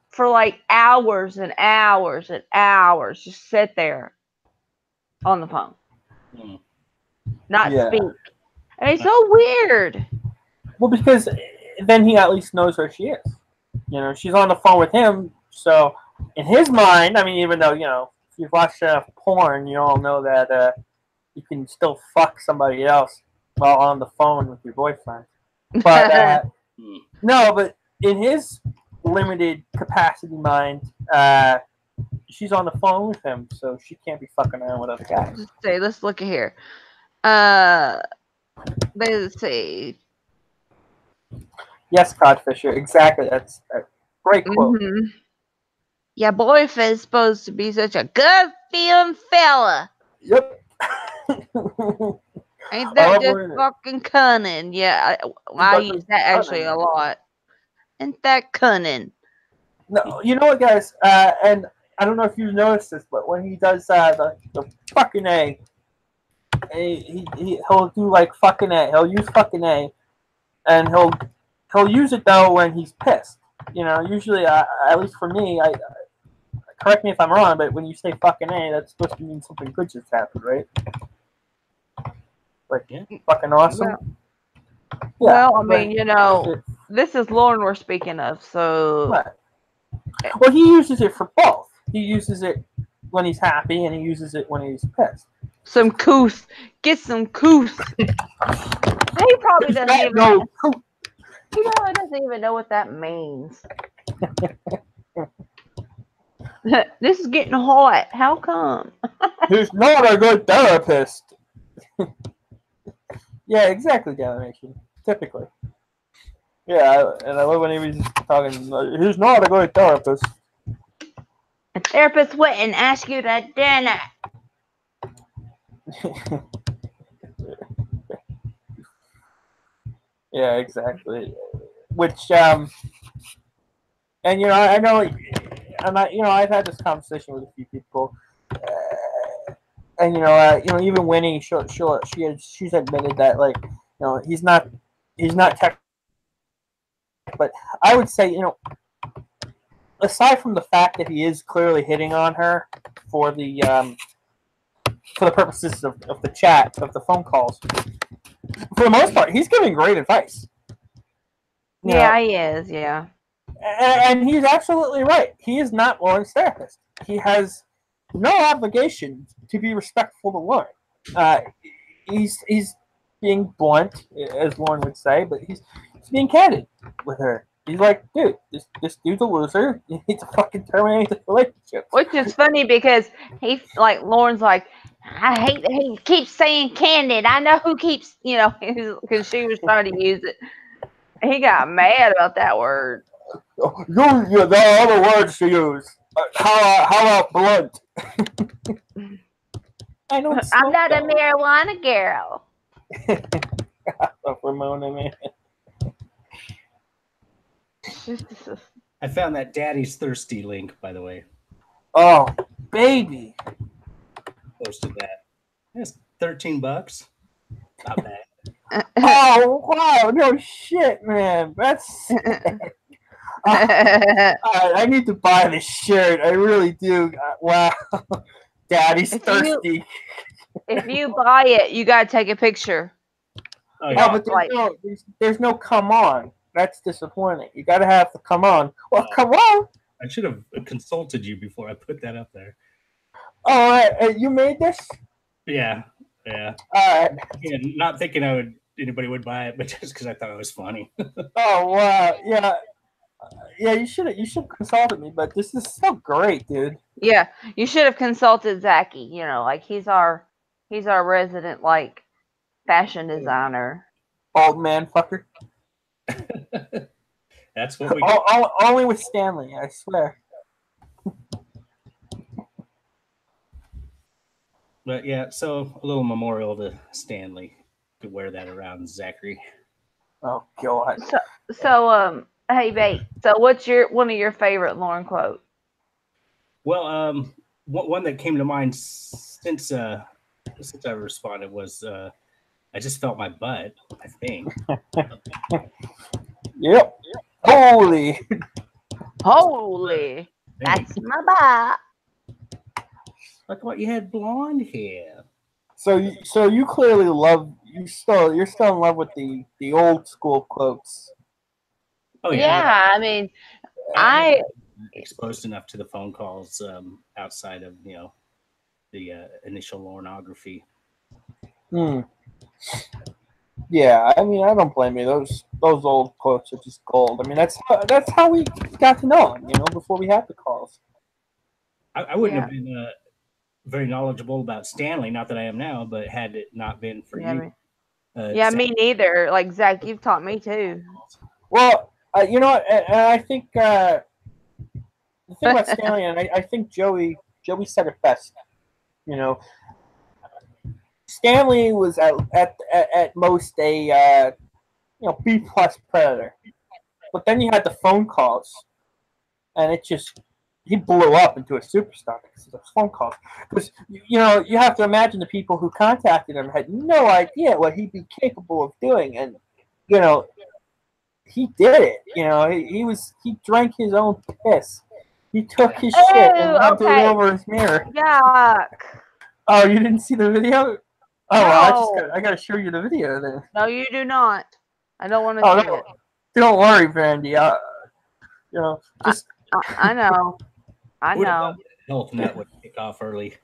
for like hours and hours and hours, just sit there on the phone, not speak. I mean, it's so weird. Well, because then he at least knows where she is. She's on the phone with him, so in his mind, I mean, even though if you've watched enough porn, you all know that you can still fuck somebody else while on the phone with your boyfriend. But no, but in his limited capacity mind, she's on the phone with him, so she can't be fucking around with other guys. Let's look at here. Let's see. Yes, Codfisher, exactly. That's a great quote. Mm-hmm. Yeah, boyfriend's supposed to be such a good feeling fella. Yep. Ain't that just fucking cunning? Yeah, I use that actually a lot. Ain't that cunning? No, you know what, guys? And I don't know if you noticed this, but when he does the fucking A, he'll do like fucking A. He'll use fucking A, and he'll use it though when he's pissed. Usually, at least for me, I correct me if I'm wrong, but when you say fucking A, that's supposed to mean something good just happened, right? Like fucking awesome. Well, I mean, this is Lauren we're speaking of, so. Right. Well, he uses it for both. He uses it when he's happy, and he uses it when he's pissed. Some couth. Get some couth. He probably doesn't even know. He probably doesn't even know what that means. This is getting hot. How come? He's not a good therapist. Yeah, exactly, Dalmatian. Typically. Yeah, and I love when he was talking. He's not a good therapist. A therapist wouldn't ask you to dinner. Yeah, exactly. Which and I know, and I've had this conversation with a few people, and even Winnie, she's admitted that he's not tech, but I would say aside from the fact that he is clearly hitting on her for the purposes of the chat, of the phone calls, for the most part, he's giving great advice. Yeah, he is. Yeah. And he's absolutely right. He is not Lauren's therapist. He has no obligation to be respectful to Lauren. He's being blunt, as Lauren would say, but he's being candid with her. He's like, dude, this dude's a loser. You need to fucking terminate the relationship. Which is funny because Lauren's like, I hate that he keeps saying candid. I know who keeps, because she was trying to use it. He got mad about that word. There are other words to use. How about blunt? I'm not a marijuana girl. Ramona, man. I found that Daddy's Thirsty link, by the way. Oh, baby. Posted that. It's $13. Not bad. Oh, wow. No shit, man. That's I need to buy this shirt. I really do. Wow. Daddy's thirsty. If you buy it, you gotta take a picture. Oh, You yeah. Oh, but don't, there's no come on. That's disappointing. You got to have the come on. Well, come on. I should have consulted you before I put that up there. Oh, you made this? Yeah, yeah. All right. Yeah, not thinking anybody would buy it, but just because I thought it was funny. Oh wow, yeah, yeah. You should have consulted me, but this is so great, dude. yeah, you should have consulted Zachy. You know, like he's our resident like fashion designer. Old man fucker. That's what we. Only with Stanley, I swear. But yeah, so a little memorial to Stanley. Could wear that around Zachary. Oh god. So hey, Bake. So what's one of your favorite Lauren quotes? Well, one that came to mind since I responded was I just felt my butt. I think. Yep. Holy. That's my butt. I thought you had blonde hair. So you clearly you're still in love with the old school quotes. Oh Yeah, I mean, I exposed enough to the phone calls outside of the initial Laurenography. Yeah, I mean, I don't blame you. Those old quotes are just gold. I mean, that's how we got to know him, before we had the calls. I wouldn't have been very knowledgeable about Stanley, not that I am now, but had it not been for you. Me neither. Like Zach, you've taught me too. Well, you know what? And I think the thing about Stanley, and I think Joey said it best. Stanley was at most a B+ predator, but then you had the phone calls, and he blew up into a superstar because of those phone calls. Because you have to imagine the people who contacted him had no idea what he'd be capable of doing, and he did it. He drank his own piss. He took his shit and rubbed it over his mirror. Yuck. Oh, you didn't see the video? Oh, no. well, I got to show you the video then. No, you do not. I don't want to see it. Don't worry, Brandi. Just. I know. I know. Health Nut would kick off early.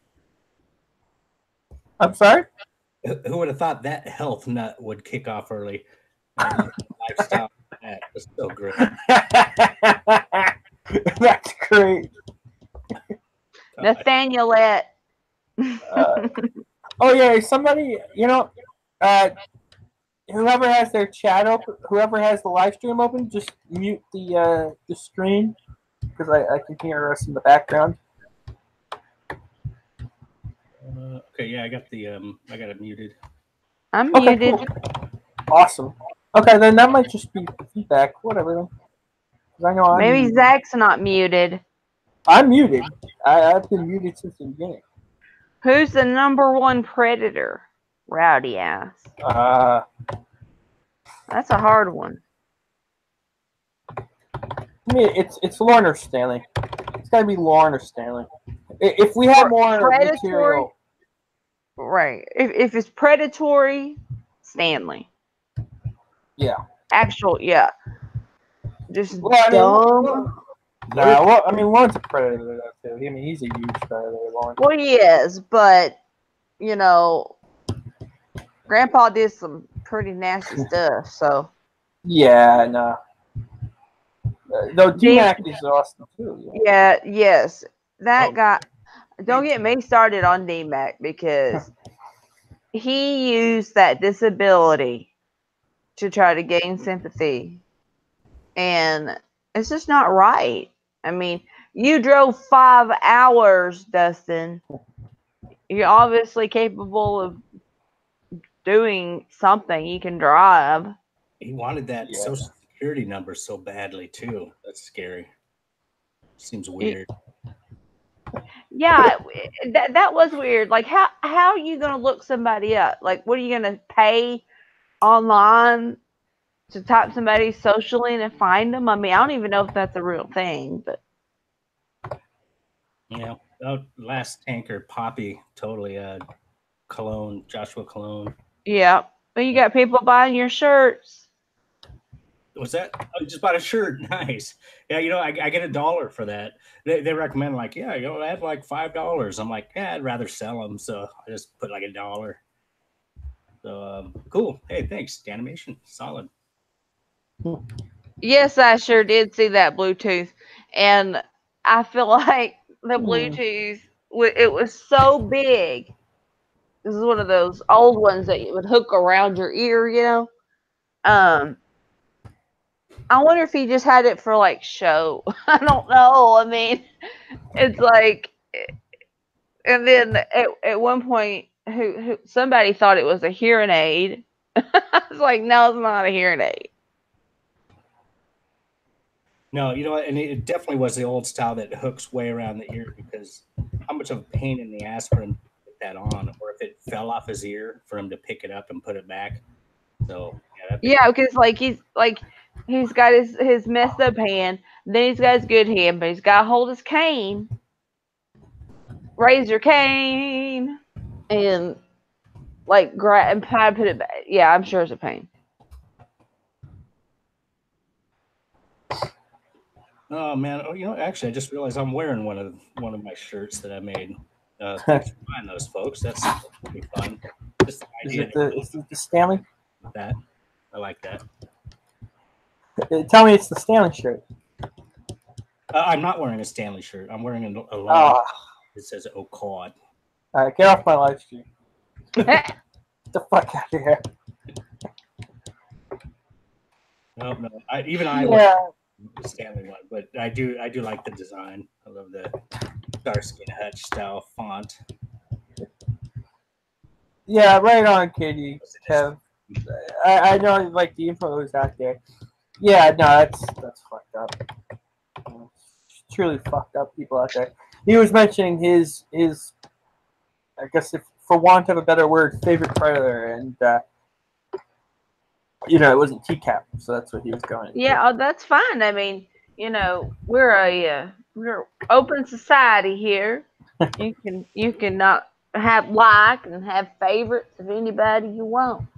I'm sorry? Who would have thought that Health Nut would kick off early? Lifestyle. That was so great. That's great. Nathanielette. Oh yeah, somebody, whoever has their chat open, whoever has the live stream open, just mute the screen because I can hear us in the background. Okay, yeah, I got it muted. I'm muted. Cool. Awesome. Okay, then that might just be feedback. Whatever. I know maybe Zach's not muted. I'm muted. I've been muted since the beginning. Who's the #1 predator? Rowdy ass. That's a hard one. I mean, it's Lauren or Stanley. It's got to be Lauren or Stanley. If we had more material, right? If it's predatory, Stanley. Yeah. Yeah. Just dumb. Lauren's a predator though, too. I mean, he's a huge predator, Lauren. Well, he is, but Grandpa did some pretty nasty stuff. So. Yeah, no. Though D-Mac is awesome too. Yeah. Yes, that guy. Don't get me started on D-Mac because he used that disability to try to gain sympathy, and it's just not right. I mean, you drove 5 hours, Dustin. You're obviously capable of doing something. You can drive. He wanted that social security number so badly too. That's scary. Seems weird. Yeah, that was weird. Like, how are you gonna look somebody up? Like, what are you gonna pay online to type somebody socially and find them. I mean, I don't even know if that's a real thing, but last tanker Poppy totally Cologne, Joshua Cologne. yeah. But you got people buying your shirts. Was that? I just bought a shirt. Nice. Yeah, I get $1 for that. They recommend add like $5. I'm like, I'd rather sell them, so I just put like $1. So cool. Hey, thanks. Animation, solid. Yes, I sure did see that Bluetooth, and I feel like the Bluetooth it was so big. This is one of those old ones that you would hook around your ear, I wonder if he just had it for like show. I don't know. I mean, it's like, and then at one point, who somebody thought it was a hearing aid. I was like, no, it's not a hearing aid. No, and it definitely was the old style that hooks way around the ear, because how much of a pain in the ass for him to put that on, or if it fell off his ear for him to pick it up and put it back. So yeah, because he's got his messed up hand, then he's got his good hand, but he's got to hold his cane, razor cane, and like grab and try to put it back. Yeah, I'm sure it's a pain. Oh man! Actually, I just realized I'm wearing one of my shirts that I made. Thanks for buying those, folks. That's pretty fun. Just the idea is it the Stanley? That I like that. Tell me it's the Stanley shirt. I'm not wearing a Stanley shirt. I'm wearing a long. It says "Oh God." All right, get off my live stream. Get the fuck out of here. No. I wear the Stanley one, but I do like the design. I love the Starsky and Hutch style font. Yeah, right on, Katie. Kev. I know like the info is out there. Yeah, no, that's fucked up. Truly fucked up people out there. He was mentioning his I guess if for want of a better word, favorite predator, and it wasn't TCAP, so that's what he was going. Yeah, that's fine. I mean, we're open society here. You can not have and have favorites of anybody you want.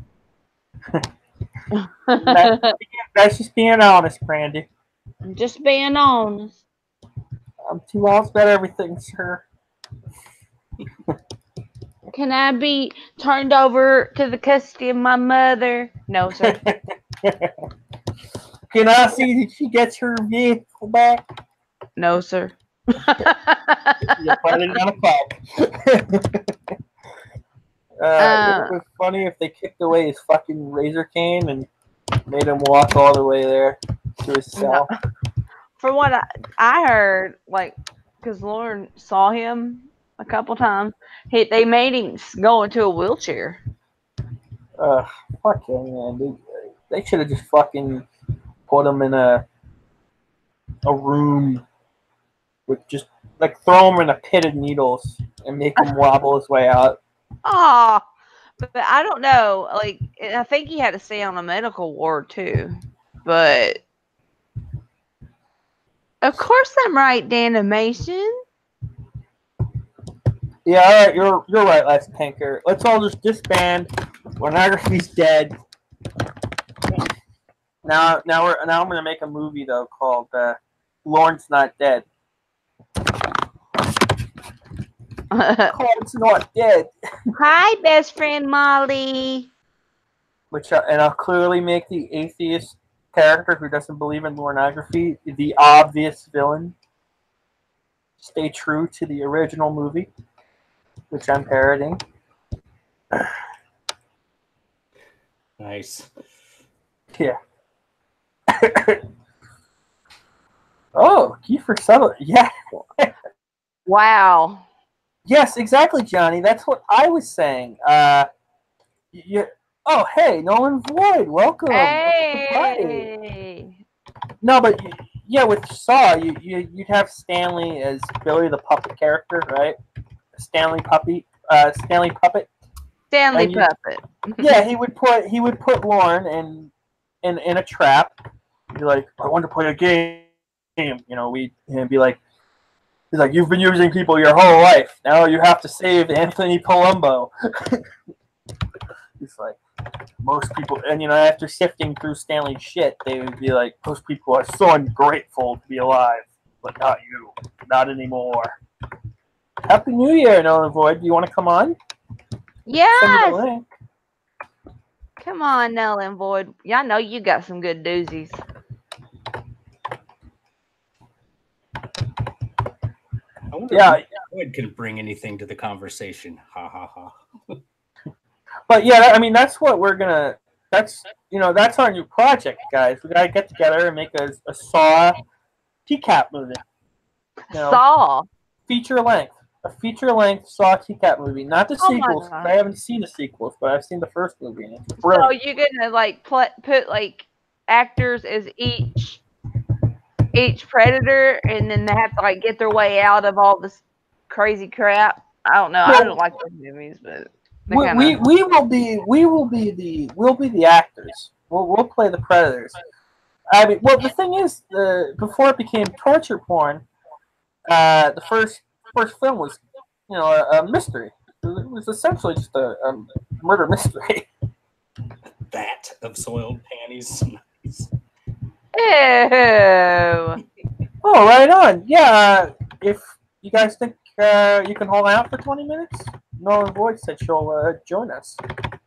That's just being honest, Brandi. I'm just being honest. I'm too honest about everything, sir. Can I be turned over to the custody of my mother? No, sir. Can I see that she gets her vehicle back? No, sir. You put it on a call. It was funny if they kicked away his fucking razor cane and made him walk all the way there to his cell. No. From what I heard, because Lauren saw him a couple times, they made him go into a wheelchair. Fuck him, man. They should have just fucking put him in a room with just throw him in a pit of needles and make him wobble his way out. Ah, but I don't know. I think he had to stay on a medical ward too. But of course, I'm right, Danimation. Yeah, all right, you're right, Les Pinker. Let's all just disband. Pornography's dead. Now I'm gonna make a movie though called Lawrence Not Dead. Lawrence Not Dead. Hi, best friend Molly. And I'll clearly make the atheist character who doesn't believe in pornography the obvious villain. Stay true to the original movie, which I'm parodying. Nice. Yeah. Oh, Kiefer Sutherland. Yeah. Wow. Yes, exactly, Johnny. That's what I was saying. Oh, hey, Nolan Void. Welcome. Hey. No, but yeah, with Saw, you'd have Stanley as Billy the puppet character, right? Stanley Puppet. Stanley Puppet. Yeah, he would put Lauren, and in a trap. Be like, I want to play a game. And be like, he's like, you've been using people your whole life. Now you have to save Anthony Columbo. He's like, most people, and after sifting through Stanley's shit, they would be like, most people are so ungrateful to be alive, but not you, not anymore. Happy New Year, Nolan Void. Do you want to come on? Send me the Yes. link. Come on, Nell and Void. Yeah, I know you got some good doozies. I wonder if Void can bring anything to the conversation. Ha ha ha. But yeah, I mean, that's what we're gonna. That's our new project, guys. We gotta get together and make a Saw TCAP movie. Saw. A feature length Saw TCAP movie, not the Oh my sequels. God. I haven't seen the sequels, but I've seen the first movie, and it's So brilliant. you're gonna like put like actors as each predator, and then they have to like get their way out of all this crazy crap. I don't know. I don't like those movies, but they kind of. We'll be the actors. We'll play the predators. I mean, well, the thing is, before it became torture porn, the first film was, a mystery. It was essentially just a murder mystery. That of soiled panties. Ew. Oh, right on. Yeah, if you guys think you can hold out for 20 minutes, Nolan Void said she'll join us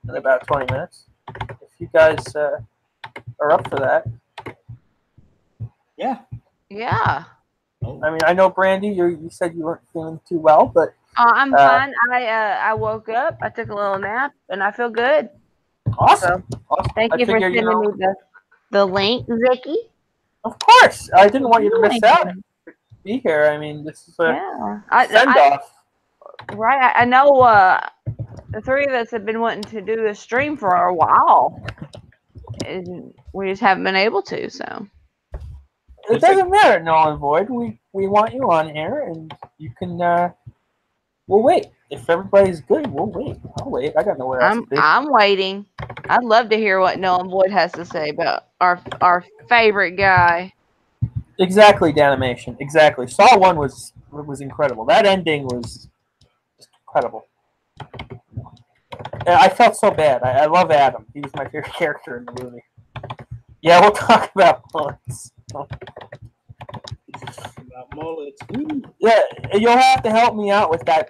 in about 20 minutes. If you guys are up for that. Yeah. Yeah. Oh. I mean, I know, Brandi, you said you weren't feeling too well, but I'm fine. I woke up. I took a little nap, and I feel good. awesome. So, Awesome. thank you for sending me the link, Vicky. Of course. I didn't want you to miss out and be here. I mean, this is a send-off. Right. I know the three of us have been wanting to do a stream for a while, and we just haven't been able to, so. It doesn't matter, Nolan Void. We want you on here, and you can. We'll wait. If everybody's good, we'll wait. I'll wait. I got nowhere else to be. I'm waiting. I'd love to hear what Nolan Boyd has to say about our favorite guy. Exactly, Danimation. Exactly. Saw 1 was incredible. That ending was just incredible. I felt so bad. I love Adam. He was my favorite character in the movie. Yeah, we'll talk about bullets. About mullets. Yeah, you'll have to help me out with that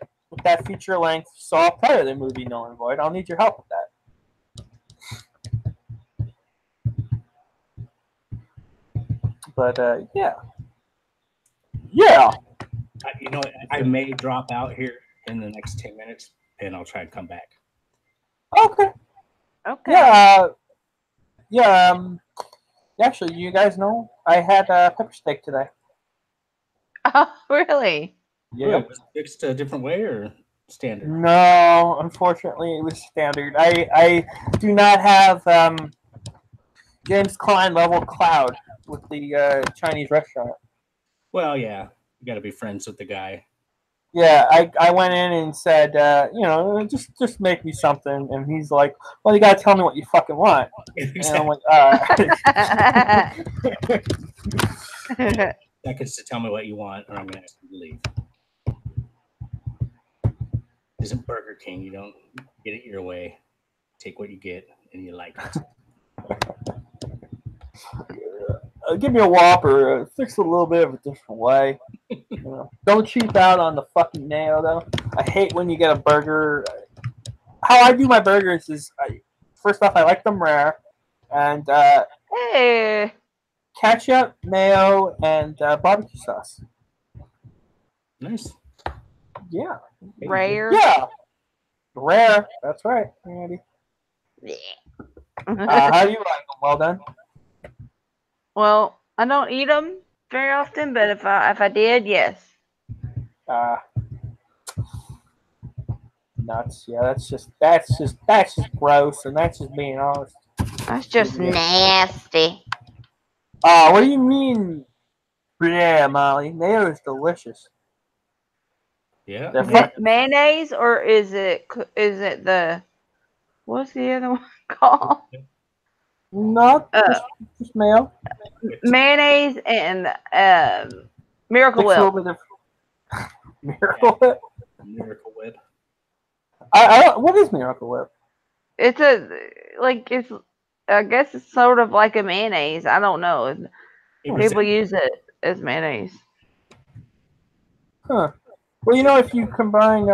feature length Saw Predator movie, Nolan Void. I'll need your help with that. But yeah. I may drop out here in the next 10 minutes, and I'll try and come back. Okay. Yeah. Actually, you guys know I had pepper steak today. Oh, really? Yeah. Was it fixed a different way or standard? No, unfortunately, it was standard. I do not have James Klein level cloud with the Chinese restaurant. Well, yeah, you got to be friends with the guy. Yeah, I went in and said, just make me something, and he's like, well, you gotta tell me what you fucking want. Exactly. And I'm like, Seconds to tell me what you want, or I'm gonna ask you to leave. This isn't Burger King. You don't get it your way. Take what you get, and you like it. give me a Whopper. Fix it a little bit of a different way. Don't cheap out on the fucking mayo, though. I hate when you get a burger. How I do my burgers is, first off, I like them rare, and Hey. ketchup, mayo, and barbecue sauce. Nice. Yeah. Rare. Yeah. Rare. That's right, Randy. How do you like them? Well done. Well, I don't eat them very often, but if I did, yes. Nuts. Yeah, that's just gross, and that's just being honest. That's just nasty. What do you mean? Yeah, Molly. Mayo is delicious. Yeah. Is it mayonnaise, or is it the what's the other one called? Not Uh, just mayo. mayonnaise and Miracle Mix a Whip. little bit of Miracle Whip. Miracle Whip. I don't. What is Miracle Whip? It's it's. I guess it's sort of like a mayonnaise. I don't know. It People resembles- use it as mayonnaise. Huh. Well, if you combine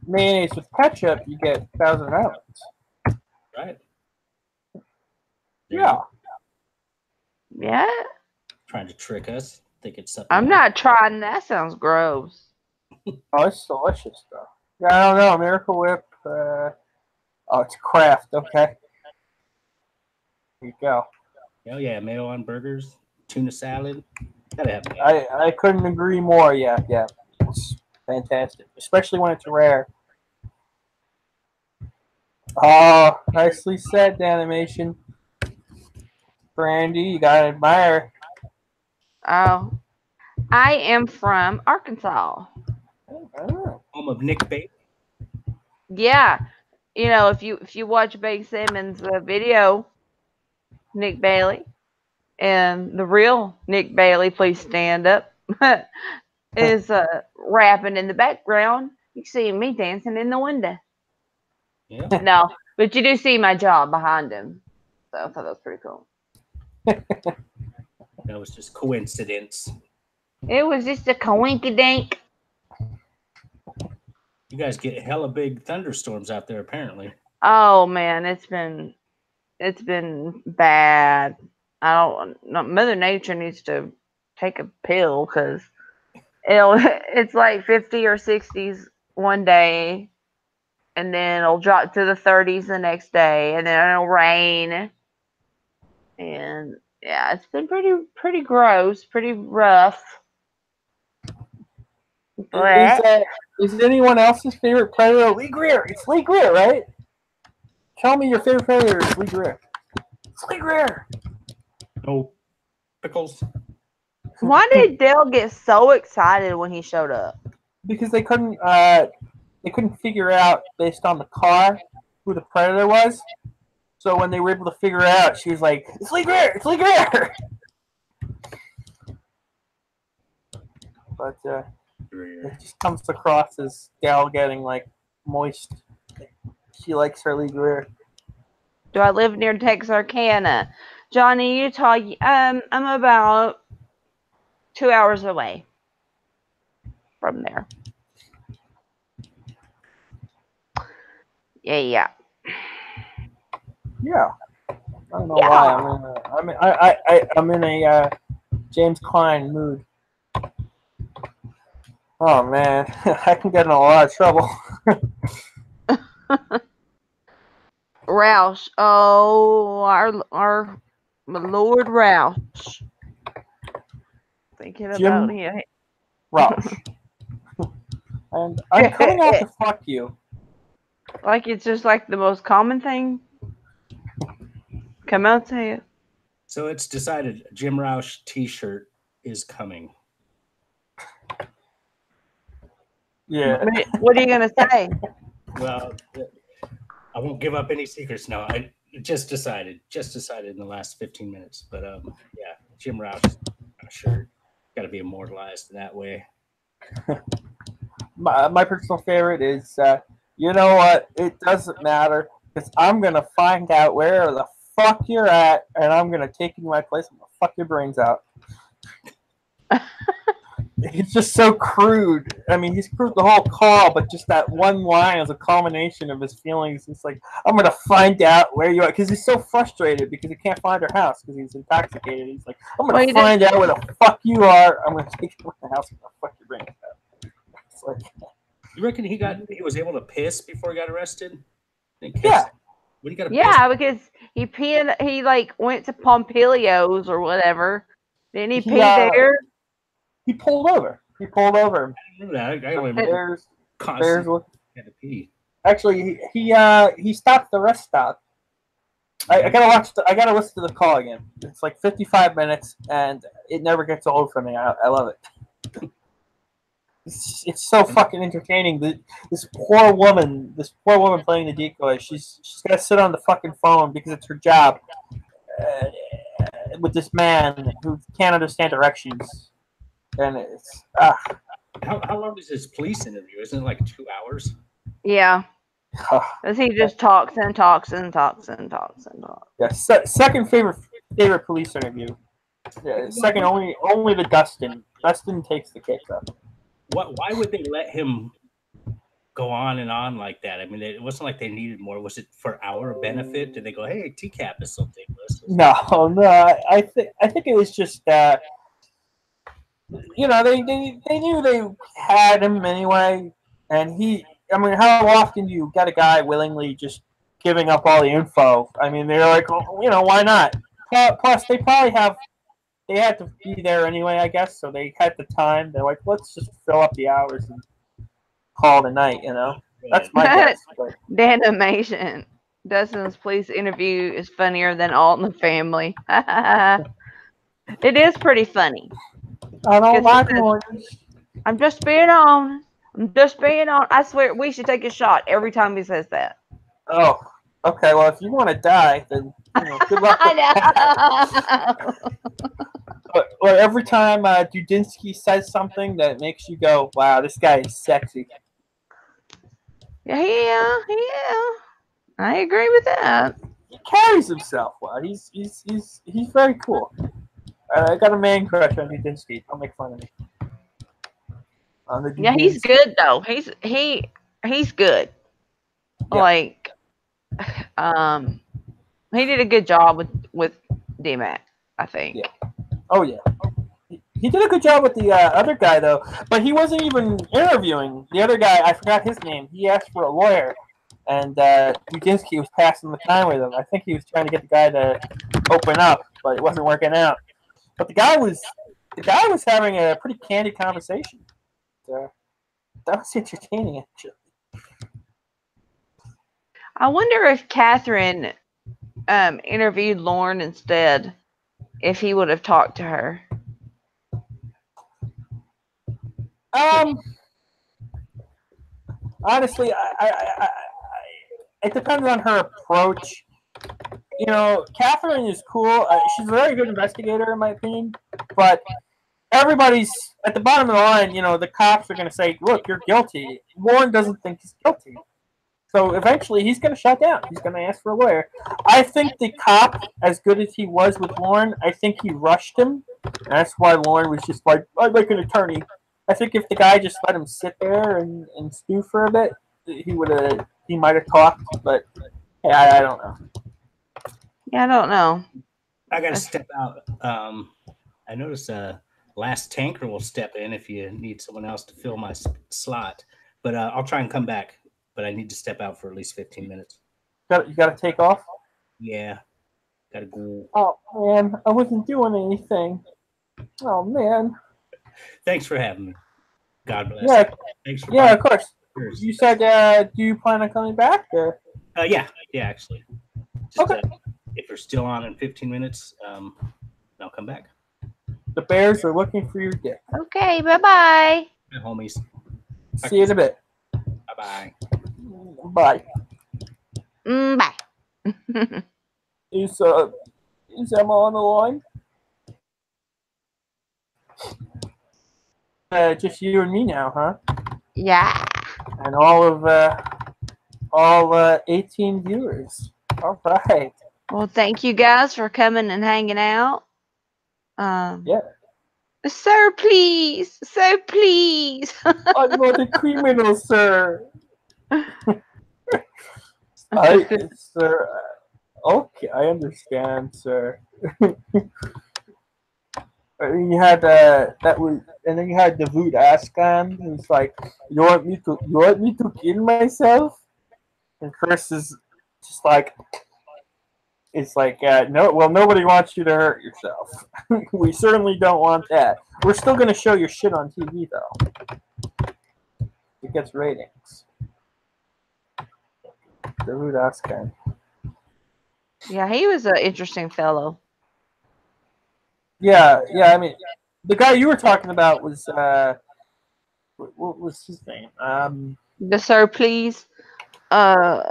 mayonnaise with ketchup, you get Thousand Islands. right. Yeah. Yeah, Trying to trick us. Think it's something. I'm else. not trying. That sounds gross. Oh, it's delicious though. Yeah, I don't know. Miracle Whip. Oh, it's Kraft. Okay. Here you go. Oh yeah, mayo on burgers, tuna salad. Gotta have mayo. I couldn't agree more. Yeah, yeah. It's fantastic, especially when it's rare. Oh, nicely said, animation. Brandi, you gotta admire. Oh, I am from Arkansas. Oh. Home of Nick Bates. Yeah, if you watch BakedSalmon's video, Nick Bailey and the real Nick Bailey, please stand up, is rapping in the background. You see me dancing in the window. Yeah. No, but you do see my job behind him. So I thought that was pretty cool. That was just coincidence. It was just a coinkydink. You guys get hella big thunderstorms out there, apparently. Oh man, it's been bad. I don't. No, Mother Nature needs to take a pill because it's like 50 or 60s one day, and then it'll drop to the 30s the next day, and then it'll rain. And yeah, it's been pretty gross, pretty rough. But Is anyone else's favorite predator Lee Greer? It's Lee Greer, right? Tell me your favorite predator is Lee Greer. It's Lee Greer. No pickles. why did Dale get so excited when he showed up? Because they couldn't figure out based on the car who the predator was. So when they were able to figure it out, she was like, "It's Lee Greer! It's Lee Greer!" But it just comes across as Gal getting like moist. She likes her Lee Greer. Do I live near Texarkana? Johnny, Utah. I'm about 2 hours away from there. Yeah. Yeah. I don't know Yeah. why. I'm in a James Klein mood. Oh man, I can get in a lot of trouble. Roush. Oh, our my Lord Roush. Thinking Jim about him. Roush. And I'm coming out to fuck you. Like it's just like the most common thing. Come out to you. So it's decided a Jim Roush t-shirt is coming. Yeah. What are you gonna say? Well, I won't give up any secrets now. I just decided in the last 15 minutes. But yeah, Jim Roush shirt got to be immortalized in that way. My personal favorite is, you know what? It doesn't matter because I'm gonna find out where the fuck you're at, and I'm gonna take you to my place. I'm gonna fuck your brains out. It's just so crude. I mean, he's crude the whole call, but just that one line is a culmination of his feelings. It's like, I'm gonna find out where you are, because he's so frustrated because he can't find her house because he's intoxicated. He's like, I'm gonna find out where the fuck you are. I'm gonna take you to my house. I'm gonna fuck your brains out. It's like, you reckon he was able to piss before he got arrested? Yeah. When he got because he peed. He like went to Pompilio's or whatever. Didn't he pee there? He pulled over. I remember that. I only remember Bears had to pee. Actually, he stopped the rest stop. I gotta listen to the call again. It's like 55 minutes, and it never gets old for me. I love it. It's so fucking entertaining. This poor woman playing the decoy. She's got to sit on the fucking phone because it's her job uh, with this man who can't understand directions, and it's How long is this police interview? Isn't it like 2 hours? Yeah. Because he just talks and talks and talks and talks and talks. Yeah, second favorite police interview. Yeah, second only to Dustin. Dustin takes the cake up. Why would they let him go on and on like that? I mean, it wasn't like they needed more. Was it for our benefit? Did they go, "Hey, TCAP is so ridiculous"? No. I think it was just you know, they knew they had him anyway, and he. I mean, how often do you get a guy willingly just giving up all the info? I mean, they're like, oh, you know, why not? Plus, they had to be there anyway, I guess, so they had the time. They're like, let's just fill up the hours and call it a night, you know? That's my guess. But. The animation. Dustin's police interview is funnier than All in the Family. It is pretty funny. I don't like noise. I'm just being honest. I'm just being honest. I swear, we should take a shot every time he says that. Oh, okay. Well, if you want to die, then good luck with that. But every time Dudinsky says something that makes you go, "Wow, this guy is sexy." Yeah. I agree with that. He carries himself well. He's very cool. I got a man crush on Dudinsky. Don't make fun of me. Yeah, he's good though. He's good. Yeah. Like, he did a good job with D-Mac, I think. Yeah. Oh yeah. He did a good job with the other guy though, but he wasn't even interviewing the other guy. I forgot his name. He asked for a lawyer, and Dudinsky was passing the time with him. I think he was trying to get the guy to open up, but it wasn't working out. But the guy was having a pretty candid conversation. So that was entertaining, actually. I wonder if Catherine interviewed Lauren instead, if he would have talked to her. Honestly, it depends on her approach. You know, Catherine is cool. She's a very good investigator, in my opinion. But everybody's at the bottom of the line. You know, the cops are going to say, "Look, you're guilty." Warren doesn't think he's guilty, so eventually he's going to shut down. He's going to ask for a lawyer. I think the cop, as good as he was with Lauren, I think he rushed him. And that's why Lauren was just like, "I'd like an attorney." I think if the guy just let him sit there and stew for a bit, he might have talked. But hey, I don't know. Yeah, I don't know. I got to step out. I noticed Last Tanker will step in if you need someone else to fill my slot. But I'll try and come back. But I need to step out for at least 15 minutes. You got to take off? Yeah. Got to go. Oh, man. I wasn't doing anything. Oh, man. Thanks for having me. God bless. Yeah, thanks for of course. Cheers. You said, do you plan on coming back? Or? Yeah, actually. Just, okay. If you're still on in 15 minutes, I'll come back. The Bears are looking for your dick. Okay, bye-bye. Bye, homies. See you in a bit. Bye-bye. Bye. Bye. Is Emma on the line? Just you and me now, huh? Yeah. And all 18 viewers. All right. Well, thank you guys for coming and hanging out. Yeah. Sir, please. Sir, please. I'm not a criminal, sir. Sir. Okay, I understand, sir. And you had and then you had the Voot Ascon, who's like, you want me to kill myself? And Chris is just like, it's like, no, well, nobody wants you to hurt yourself. We certainly don't want that. We're still gonna show your shit on TV though. It gets ratings. The Voot Ascon. Yeah, he was an interesting fellow. Yeah. I mean, the guy you were talking about was what was his name? The Sir Please. Uh,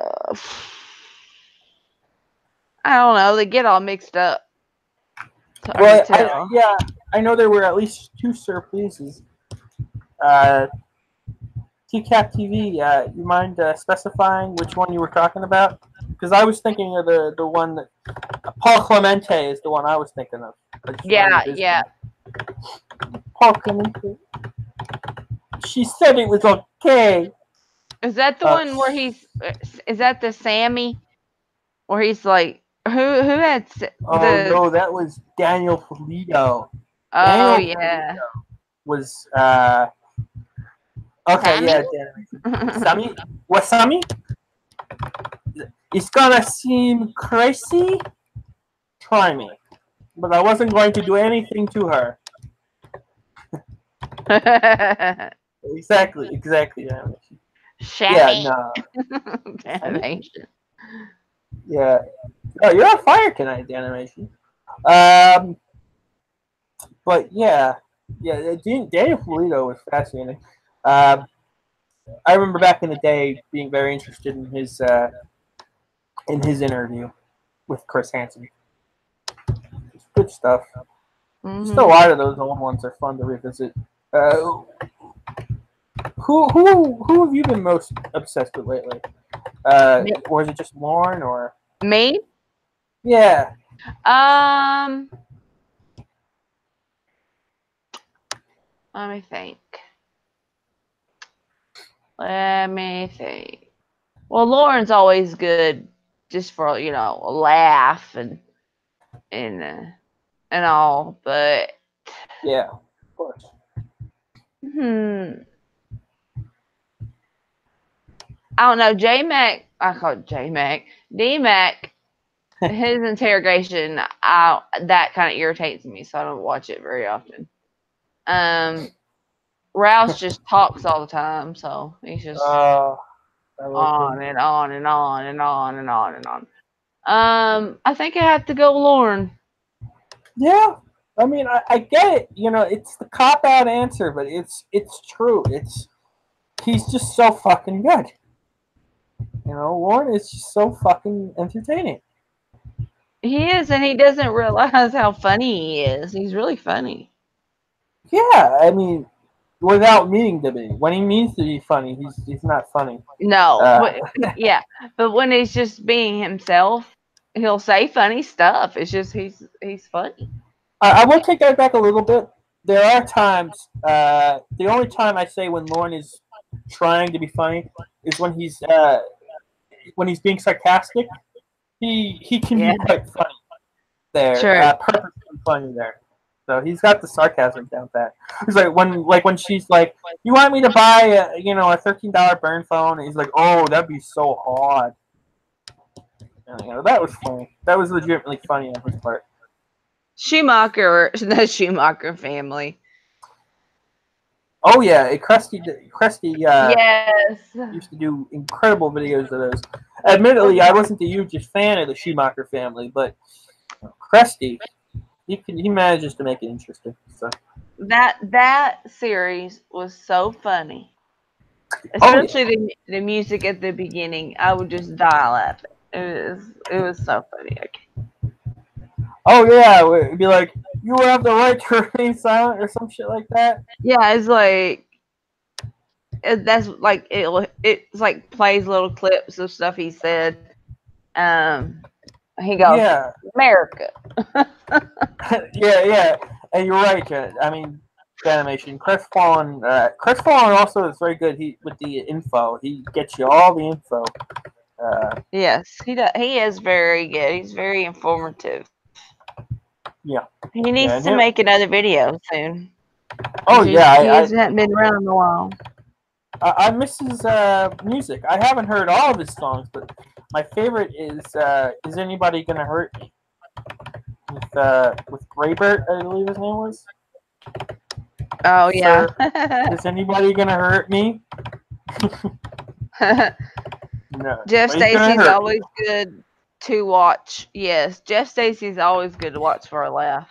I don't know. They get all mixed up. It's hard Well, to tell. I know there were at least two Sir Pleases. Uh, TCAP TV. You mind specifying which one you were talking about? Because I was thinking of the one that Paul Clemente is the one I was thinking of. I just Yeah, remembered his yeah. name. Paul Clemente. She said it was okay. Is that the one where he's? Is that the Sammy? Where he's like, who had Oh the? no, that was Daniel Polito. Oh Daniel yeah, was okay. Sammy. Yeah, Sammy. What Sammy? It's gonna seem crazy. Try me, but I wasn't going to do anything to her. Exactly. Yeah, Sammy. no. Animation. Yeah. Oh, you're on fire tonight, the animation. Um, but yeah. Daniel Polito was fascinating. Um, I remember back in the day being very interested in his interview with Chris Hansen. It's good stuff. Just a lot of those old ones are fun to revisit. Who have you been most obsessed with lately? Or is it just Lauren? Or Me? yeah, Let me think. Let me think. Well, Lauren's always good, just for a laugh and uh, and all. But yeah, of course. I don't know. J Mac, I call it J Mac. D Mac, his interrogation, that kind of irritates me, so I don't watch it very often. Rouse just talks all the time, so he's just I like on him. and on and on and on and on and on. I think I have to go Lauren. Yeah, I mean, I get it. It's the cop out answer, but it's true. He's just so fucking good. Lauren is just so fucking entertaining. He is, and he doesn't realize how funny he is. He's really funny. Yeah, I mean, without meaning to be. When he means to be funny, he's not funny. No, Uh, yeah, but when he's just being himself, he'll say funny stuff. It's just he's funny. I will take that back a little bit. There are times. The only time I say when Lauren is trying to be funny is when he's being sarcastic. He can Yeah, be quite funny there, sure. purposely funny there. So he's got the sarcasm down pat. He's when she's like, "You want me to buy a $13 burn phone?" And he's like, "Oh, that'd be so hard." And, that was funny. That was legitimately funny on his part. Schumacher, the Schumacher family. Oh yeah, Krusty Yes. used to do incredible videos of those. Admittedly, I wasn't the hugest fan of the Schumacher family, but Krusty, he manages to make it interesting. So. That series was so funny, Oh yeah. especially the music at the beginning. I would just die laughing. It was so funny. Oh yeah, it'd be like, "You have the right to remain silent" or some shit like that. Yeah, it's like that's like it's like plays little clips of stuff he said. Um, he goes, Yeah, America. yeah, and you're right, Jen. I mean, the animation. Crestfallen also is very good. He with the info, he gets you all the info. Yes, he does. He is very good. He's very informative. Yeah, He needs and to him. make another video soon. Oh yeah, He hasn't been around in a while. I miss his music. I haven't heard all of his songs, but my favorite is "Anybody Gonna Hurt Me" with Graybert, I believe his name was. Oh yeah. Sir, is anybody gonna hurt me? No. Jeff Nobody's gonna Stacy's hurt always you. good to watch. Yes, Jeff Stacy's always good to watch for a laugh.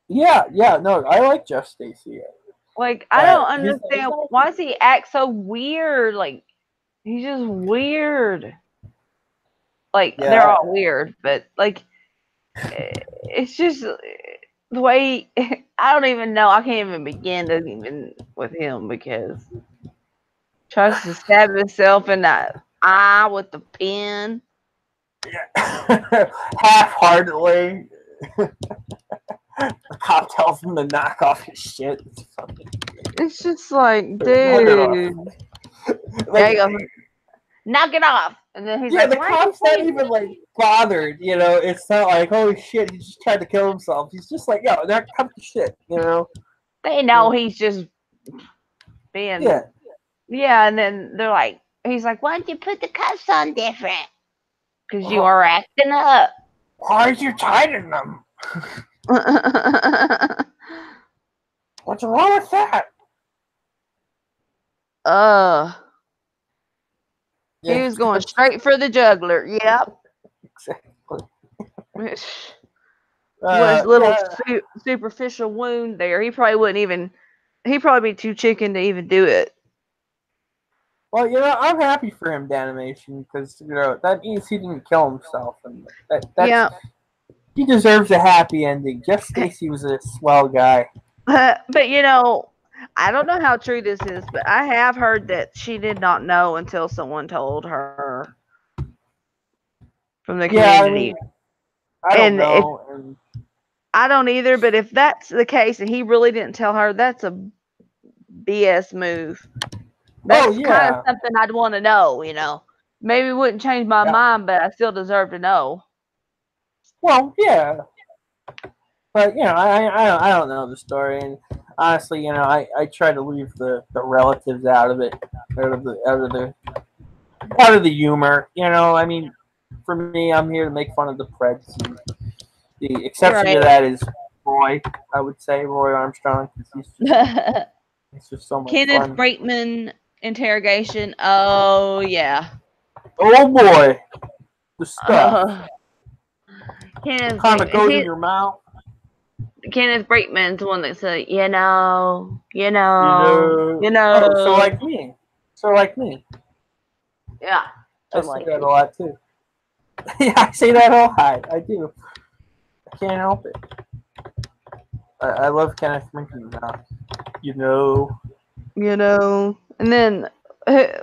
Yeah, no, I like Jeff Stacy. Like, I don't He's understand. Why does he act so weird? Like, he's just weird. Like, they're yeah. all weird, but, like, it's just the way I don't even know. I can't even begin to even with him because tries to stab himself in the eye with the pen. Half-heartedly. The cop tells him to knock off his shit. It's just like, Knock it off. dude, Like, yeah, he goes, knock it off, and then he's yeah, like, the why are you cop's not saying even like bothered. You know, it's not like holy shit, he just tried to kill himself. He's just like, yo, knock off the shit. You know. They know he's just being, Yeah. and then they're like, he's like, why don't you put the cuffs on different? Because you are acting up. Why are you tightening them? What's wrong with that? He was going straight for the jugular. Yep. Exactly. Was little superficial wound there. He probably wouldn't even. He'd probably be too chicken to even do it. Well, you know, I'm happy for him, Danimation, because you know that means he didn't kill himself, and that's he deserves a happy ending. Jeff Stacy was a swell guy. But you know, I don't know how true this is, but I have heard that she did not know until someone told her from the community. I don't know. I don't either, but if that's the case and he really didn't tell her, that's a BS move. That's kind of something I'd want to know, you know. Maybe it wouldn't change my mind, but I still deserve to know. Well, yeah. But, you know, I don't know the story. And honestly, you know, I try to leave the relatives out of it, out of the humor. You know, I mean, for me, I'm here to make fun of the Preds. And the exception to that is Roy, I would say, Roy Armstrong. It's just so much Kenneth fun. Brakeman interrogation. Oh, yeah. Oh, boy. The stuff. Kenneth Kind of goes in your mouth. Kenneth Brakeman's the one that said, you know. Oh, so like me. Yeah. I say that a lot, too. Yeah, I say that a lot. I do. I can't help it. I love Kenneth Brinkman now. You know. And then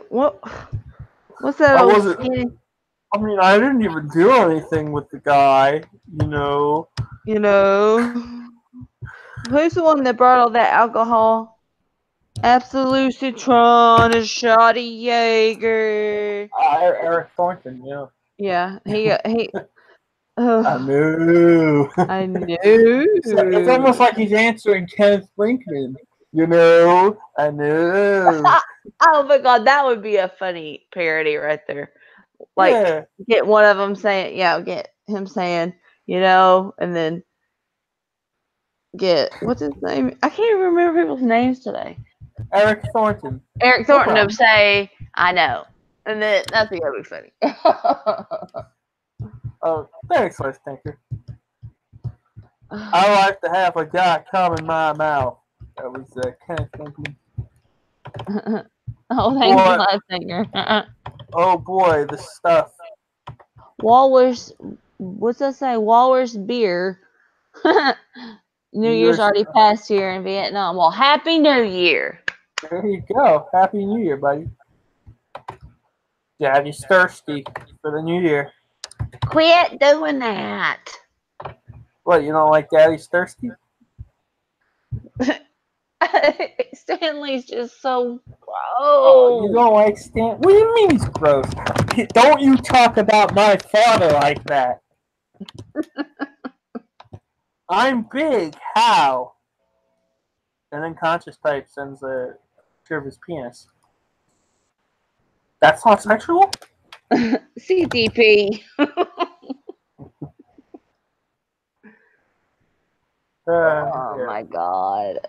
what's that old skinny? I mean, I didn't even do anything with the guy. You know. Who's the one that brought all that alcohol? Absolute Citron, a shoddy Jaeger. Eric Thornton, yeah. Yeah, he. I knew. I knew. It's almost like he's answering Kenneth Brinkman. You know, I knew. Oh my god, that would be a funny parody right there. Like, get one of them saying, get him saying, and then get, what's his name? I can't even remember people's names today. Eric Thornton. Eric Thornton would say, I know. And then that's going to be funny. Oh, thanks, Les Tinker. I like to have a guy come in my mouth. That was Kenneth Brinkman. Oh, thank you, Les Tinker. Oh boy, the stuff. Walrus, what's that say? Walrus beer. New Year's already passed here in Vietnam. Well, Happy New Year. There you go. Happy New Year, buddy. Daddy's thirsty for the New Year. Quit doing that. What, you don't like Daddy's thirsty? Stanley's just so gross. Oh, you don't like Stan? What do you mean he's gross? Don't you talk about my father like that. I'm big. How? And then Conscious Type sends a picture of his penis. That's not sexual? CDP. Oh my god.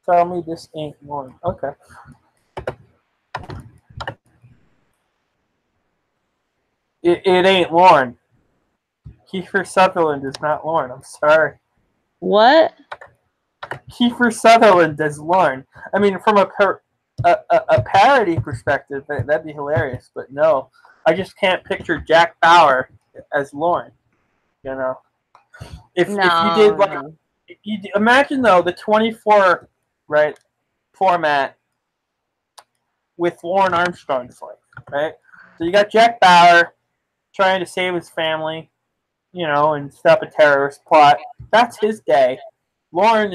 Tell me this ain't one. Okay. It ain't Lauren. Kiefer Sutherland is not Lauren. I'm sorry. What? Kiefer Sutherland is Lauren. I mean, from a parody perspective, that'd be hilarious. But no, I just can't picture Jack Bauer as Lauren. You know, if you did like, imagine though the 24 right format with Lauren Armstrong's life, right? So you got Jack Bauer trying to save his family, you know, and stop a terrorist plot. That's his day. Lauren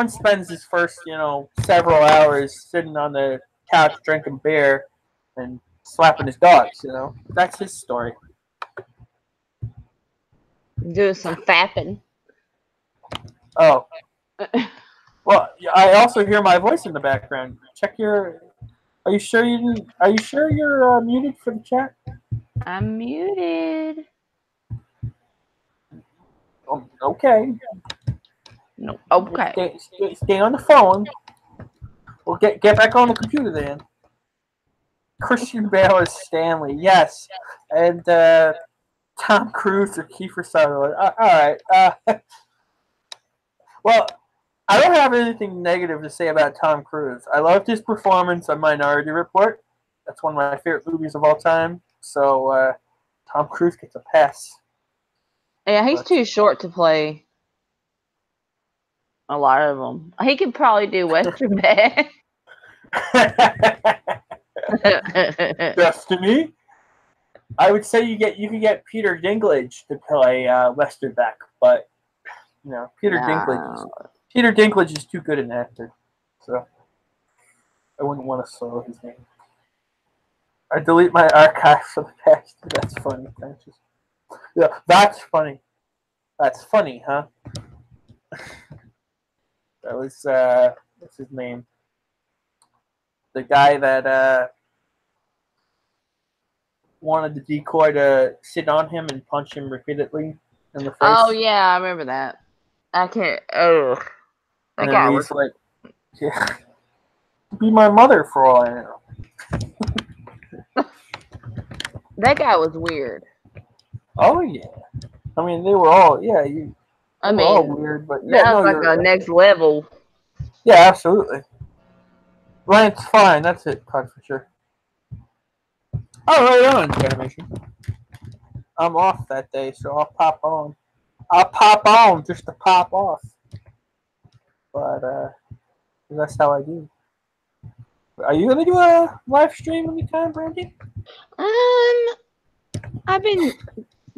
spends his first, you know, several hours sitting on the couch drinking beer and slapping his dogs, you know. That's his story. Do some fapping. Oh. Well, I also hear my voice in the background. Check your... Are you sure you're muted for the chat? I'm muted. Oh, okay. No, okay. Stay on the phone. Well, get back on the computer then. Christian Bale is Stanley, yes, and Tom Cruise or Kiefer Sutherland. All right. Well, I don't have anything negative to say about Tom Cruise. I loved his performance on Minority Report. That's one of my favorite movies of all time. So Tom Cruise gets a pass. Yeah, he's too short to play a lot of them. He could probably do Western Bad. Destiny. I would say you can get Peter Dinklage to play Westerbeck, but you know Peter Dinklage is too good an actor, so I wouldn't want to soil his name. I delete my archive for the past. That's funny. Yeah, that's funny. That's funny, huh? That was what's his name? The guy that wanted the decoy to sit on him and punch him repeatedly in the face. Oh yeah, I remember that. I can't. Oh, that guy was like, "Yeah, be my mother for all I know." That guy was weird. Oh yeah, I mean they were all all weird, but that was like a next level. Yeah, absolutely. Lance, fine. That's it, Todd, for sure. Oh, right on, animation. I'm off that day, so I'll pop on. I'll pop on just to pop off. But that's how I do. Are you gonna do a live stream anytime, Brandi? I've been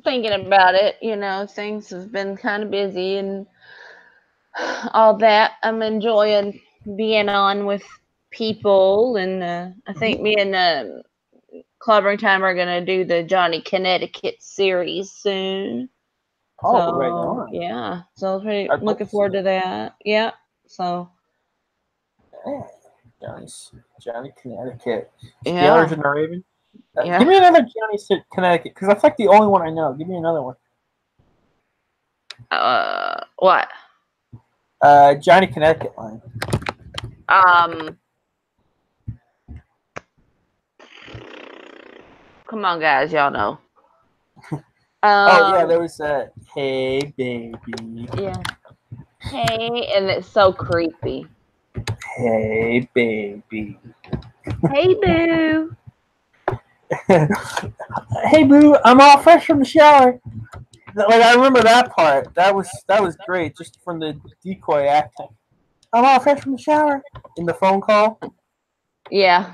thinking about it. You know, things have been kind of busy and all that. I'm enjoying being on with people, and I think me and Clubbering Time are gonna do the Johnny Connecticut series soon. Oh, so, right on. Yeah, so pretty looking forward to that. Yeah, so. Yeah, Johnny Connecticut. Yeah. Steelers and the Ravens. Give me another Johnny Connecticut, because that's like the only one I know. Give me another one. What? Johnny Connecticut line. Come on, guys, y'all know. Oh yeah, there was "Hey baby." Yeah. Hey, and it's so creepy. Hey baby. Hey boo. Hey boo, I'm all fresh from the shower. Like I remember that part. That was great, just from the decoy acting. I'm all fresh from the shower in the phone call. Yeah.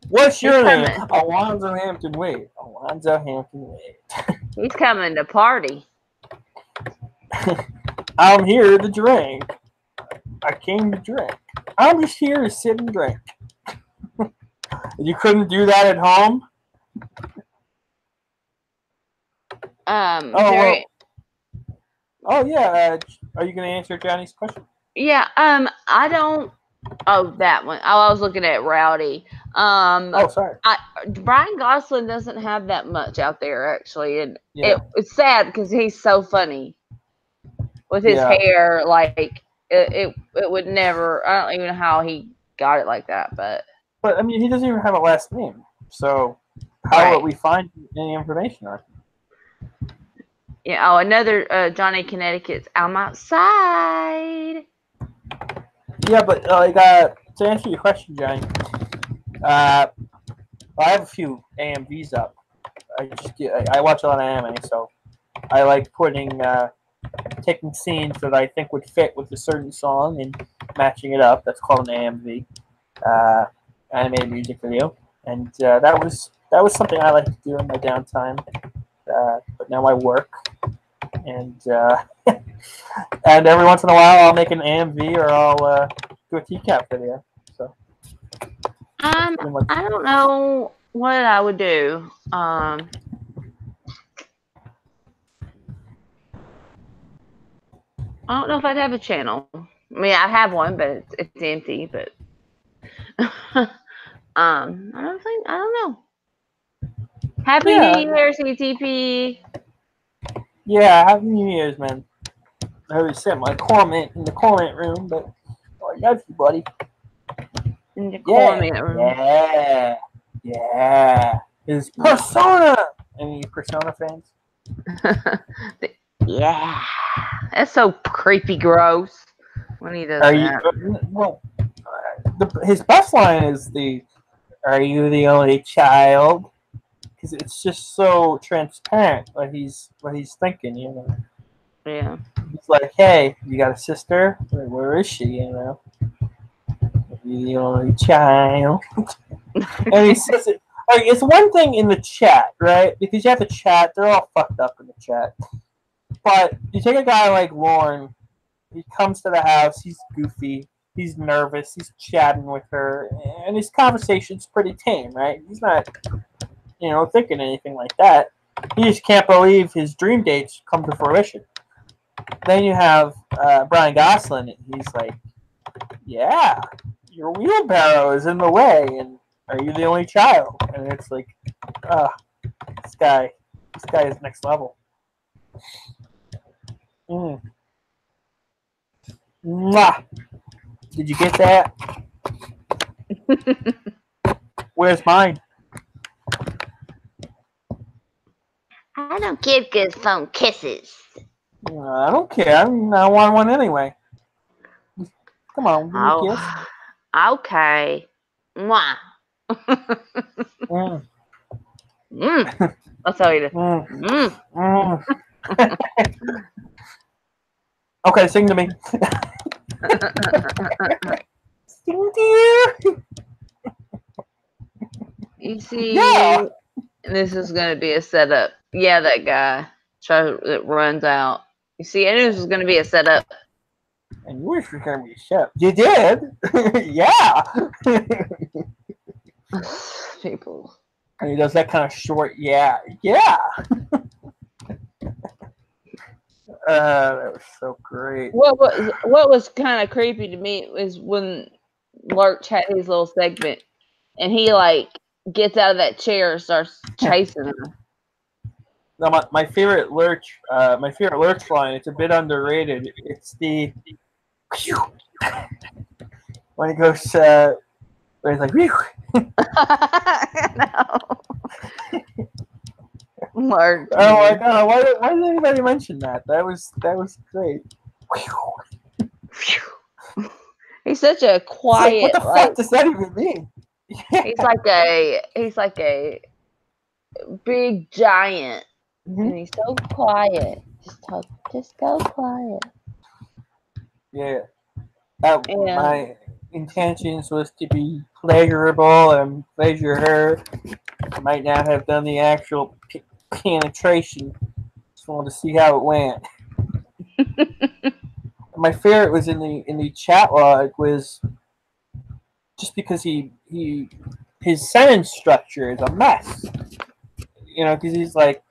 What's your name? Alonzo Hampton Wade. Alonzo Hampton Wade. He's coming to party. I'm here to drink. I came to drink. I'm just here to sit and drink. You couldn't do that at home? Oh yeah. Are you going to answer Johnny's question? Yeah. I don't. Oh, that one. Oh, I was looking at Rowdy. Oh, sorry. Brian Gosling doesn't have that much out there actually, and it's sad because he's so funny with his hair. Like it would never. I don't even know how he got it like that, but I mean, he doesn't even have a last name. So how would we find any information on him? Yeah. Oh, another Johnny Connecticut's I'm outside. Yeah, but to answer your question, Johnny, I have a few AMVs up. I watch a lot of anime, so I like taking scenes that I think would fit with a certain song and matching it up. That's called an AMV, animated music video, and that was something I like to do in my downtime. But now I work, and and every once in a while I'll make an AMV or I'll do a TCAP video. So I don't know what I would do. I don't know if I'd have a channel. I mean, I have one, but it's empty. But I don't know. Happy New Year, CTP. Yeah, Happy New Year's, man. I already said my comment in the comment room, but I love you, buddy. In the comment room. Yeah. His Persona. Any Persona fans? Yeah. That's so creepy gross when he does that. Well, his best line is "Are you the only child?" Because it's just so transparent what he's thinking, you know. Yeah. He's like, "Hey, you got a sister? Where is she? You know, are you the only child?" And he says it. Like, it's one thing in the chat, right? Because you have to chat. They're all fucked up in the chat. But you take a guy like Lauren. He comes to the house. He's goofy. He's nervous. He's chatting with her, and his conversation's pretty tame, right? He's not, thinking anything like that. He just can't believe his dream dates come to fruition. Then you have Brian Gosling. He's like, "Yeah, your wheelbarrow is in the way, and are you the only child?" And it's like, this guy is next level. Mwah. Did you get that? Where's mine? I don't give good phone kisses. I don't care. I want one anyway. Come on, give me a kiss. Okay. Mwah. I'll tell you this. Okay, sing to me. Sing to you. You see, this is going to be a setup. Yeah, that guy that runs out. You see, I knew this was going to be a setup. And you wish you were going to be a chef. You did? Yeah. People. And he does that kind of short, yeah. That was so great. What was kind of creepy to me was when Lurch had his little segment, and he gets out of that chair and starts chasing him. No, my favorite Lurch line. It's a bit underrated. It's the when he goes, where he's like, "Whew." No. Lurch. Oh my god! Why did anybody mention that? That was great. He's such a quiet. What the fuck does that even mean? He's like a big giant, and he's so quiet. Just go quiet. Yeah. My intentions was to be pleasurable and pleasure her. I might not have done the actual penetration. Just wanted to see how it went. My favorite was in the chat log was just because his sentence structure is a mess. Because he's like,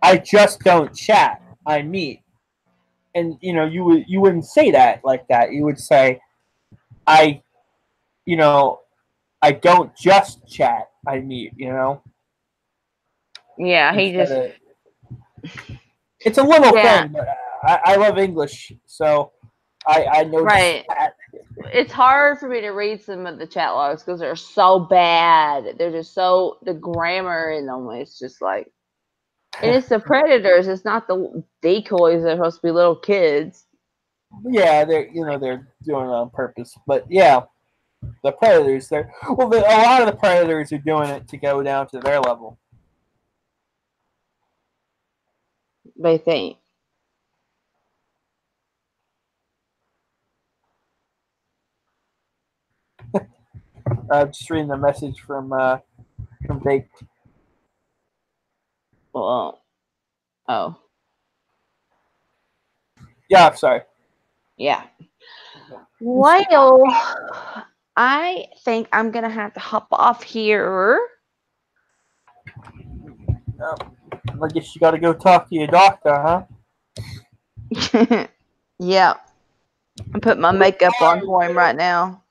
I just don't chat. I meet. And you wouldn't say that like that. You would say, I don't just chat. I meet. Yeah, he just. It's a little thing, but I love English, so I know right. that. it's hard for me to read some of the chat logs because they're so bad. They're just so the grammar in them. It's just like, and it's the predators. It's not the decoys. They're supposed to be little kids. Yeah, they're doing it on purpose. But yeah, the predators. A lot of the predators are doing it to go down to their level. They think. Just reading the message from Baked. Well, oh. Yeah, sorry. Yeah. Well, I think I'm going to have to hop off here. I guess you got to go talk to your doctor, huh? Yeah. I'm putting my makeup on for him right now.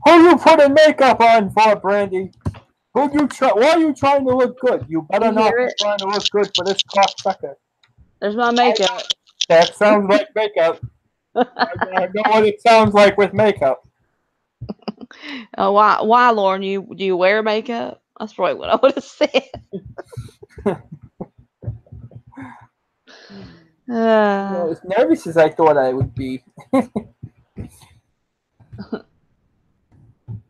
Who you putting makeup on for, Brandi? Why are you trying to look good? You better not be trying to look good for this cocksucker. There's my makeup. That sounds like makeup. I know what it sounds like with makeup. Oh, why, Lauren? Do you wear makeup? That's probably what I would have said. As nervous as I thought I would be.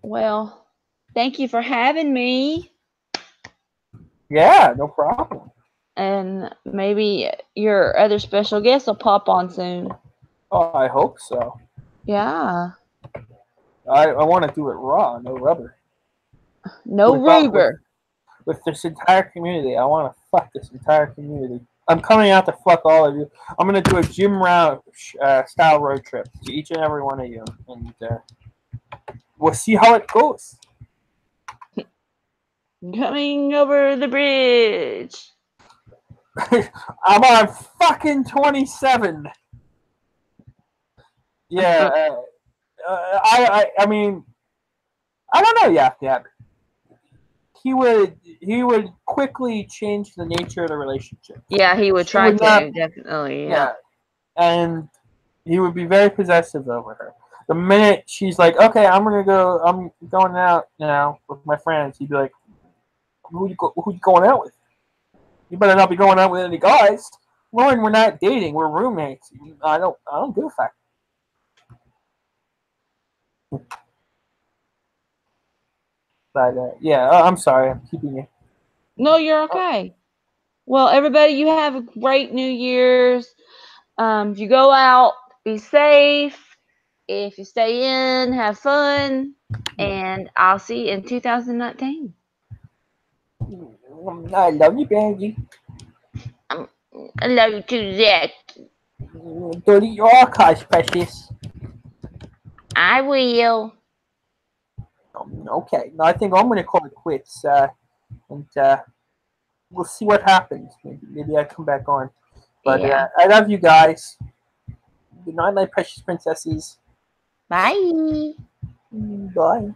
Well, thank you for having me. Yeah, no problem. And maybe your other special guest will pop on soon. Oh, I hope so. Yeah. I want to do it raw, no rubber. No rubber. With this entire community. I want to fuck this entire community. I'm coming out to fuck all of you. I'm going to do a Jim Round style road trip to each and every one of you. And we'll see how it goes. Coming over the bridge. I'm on fucking 27. Yeah. I mean, I don't know. Yeah. He would quickly change the nature of the relationship. Yeah, he would try to, definitely. Yeah. And he would be very possessive over her. The minute she's like, okay, I'm going out now with my friends, he'd be like, who you going out with? You better not be going out with any guys. Lauren, we're not dating, we're roommates. I don't give a fuck. But I'm sorry, I'm keeping you. No, you're okay. Well, everybody, you have a great New Year's. If you go out, be safe. If you stay in, have fun. And I'll see you in 2019. I love you, Brandi. I love you too, Zach. Delete your archives, precious. I will. Okay, now I think I'm going to call it quits. And we'll see what happens. Maybe I come back on. But Yeah. I love you guys. Good night, my precious princesses. Bye. Bye.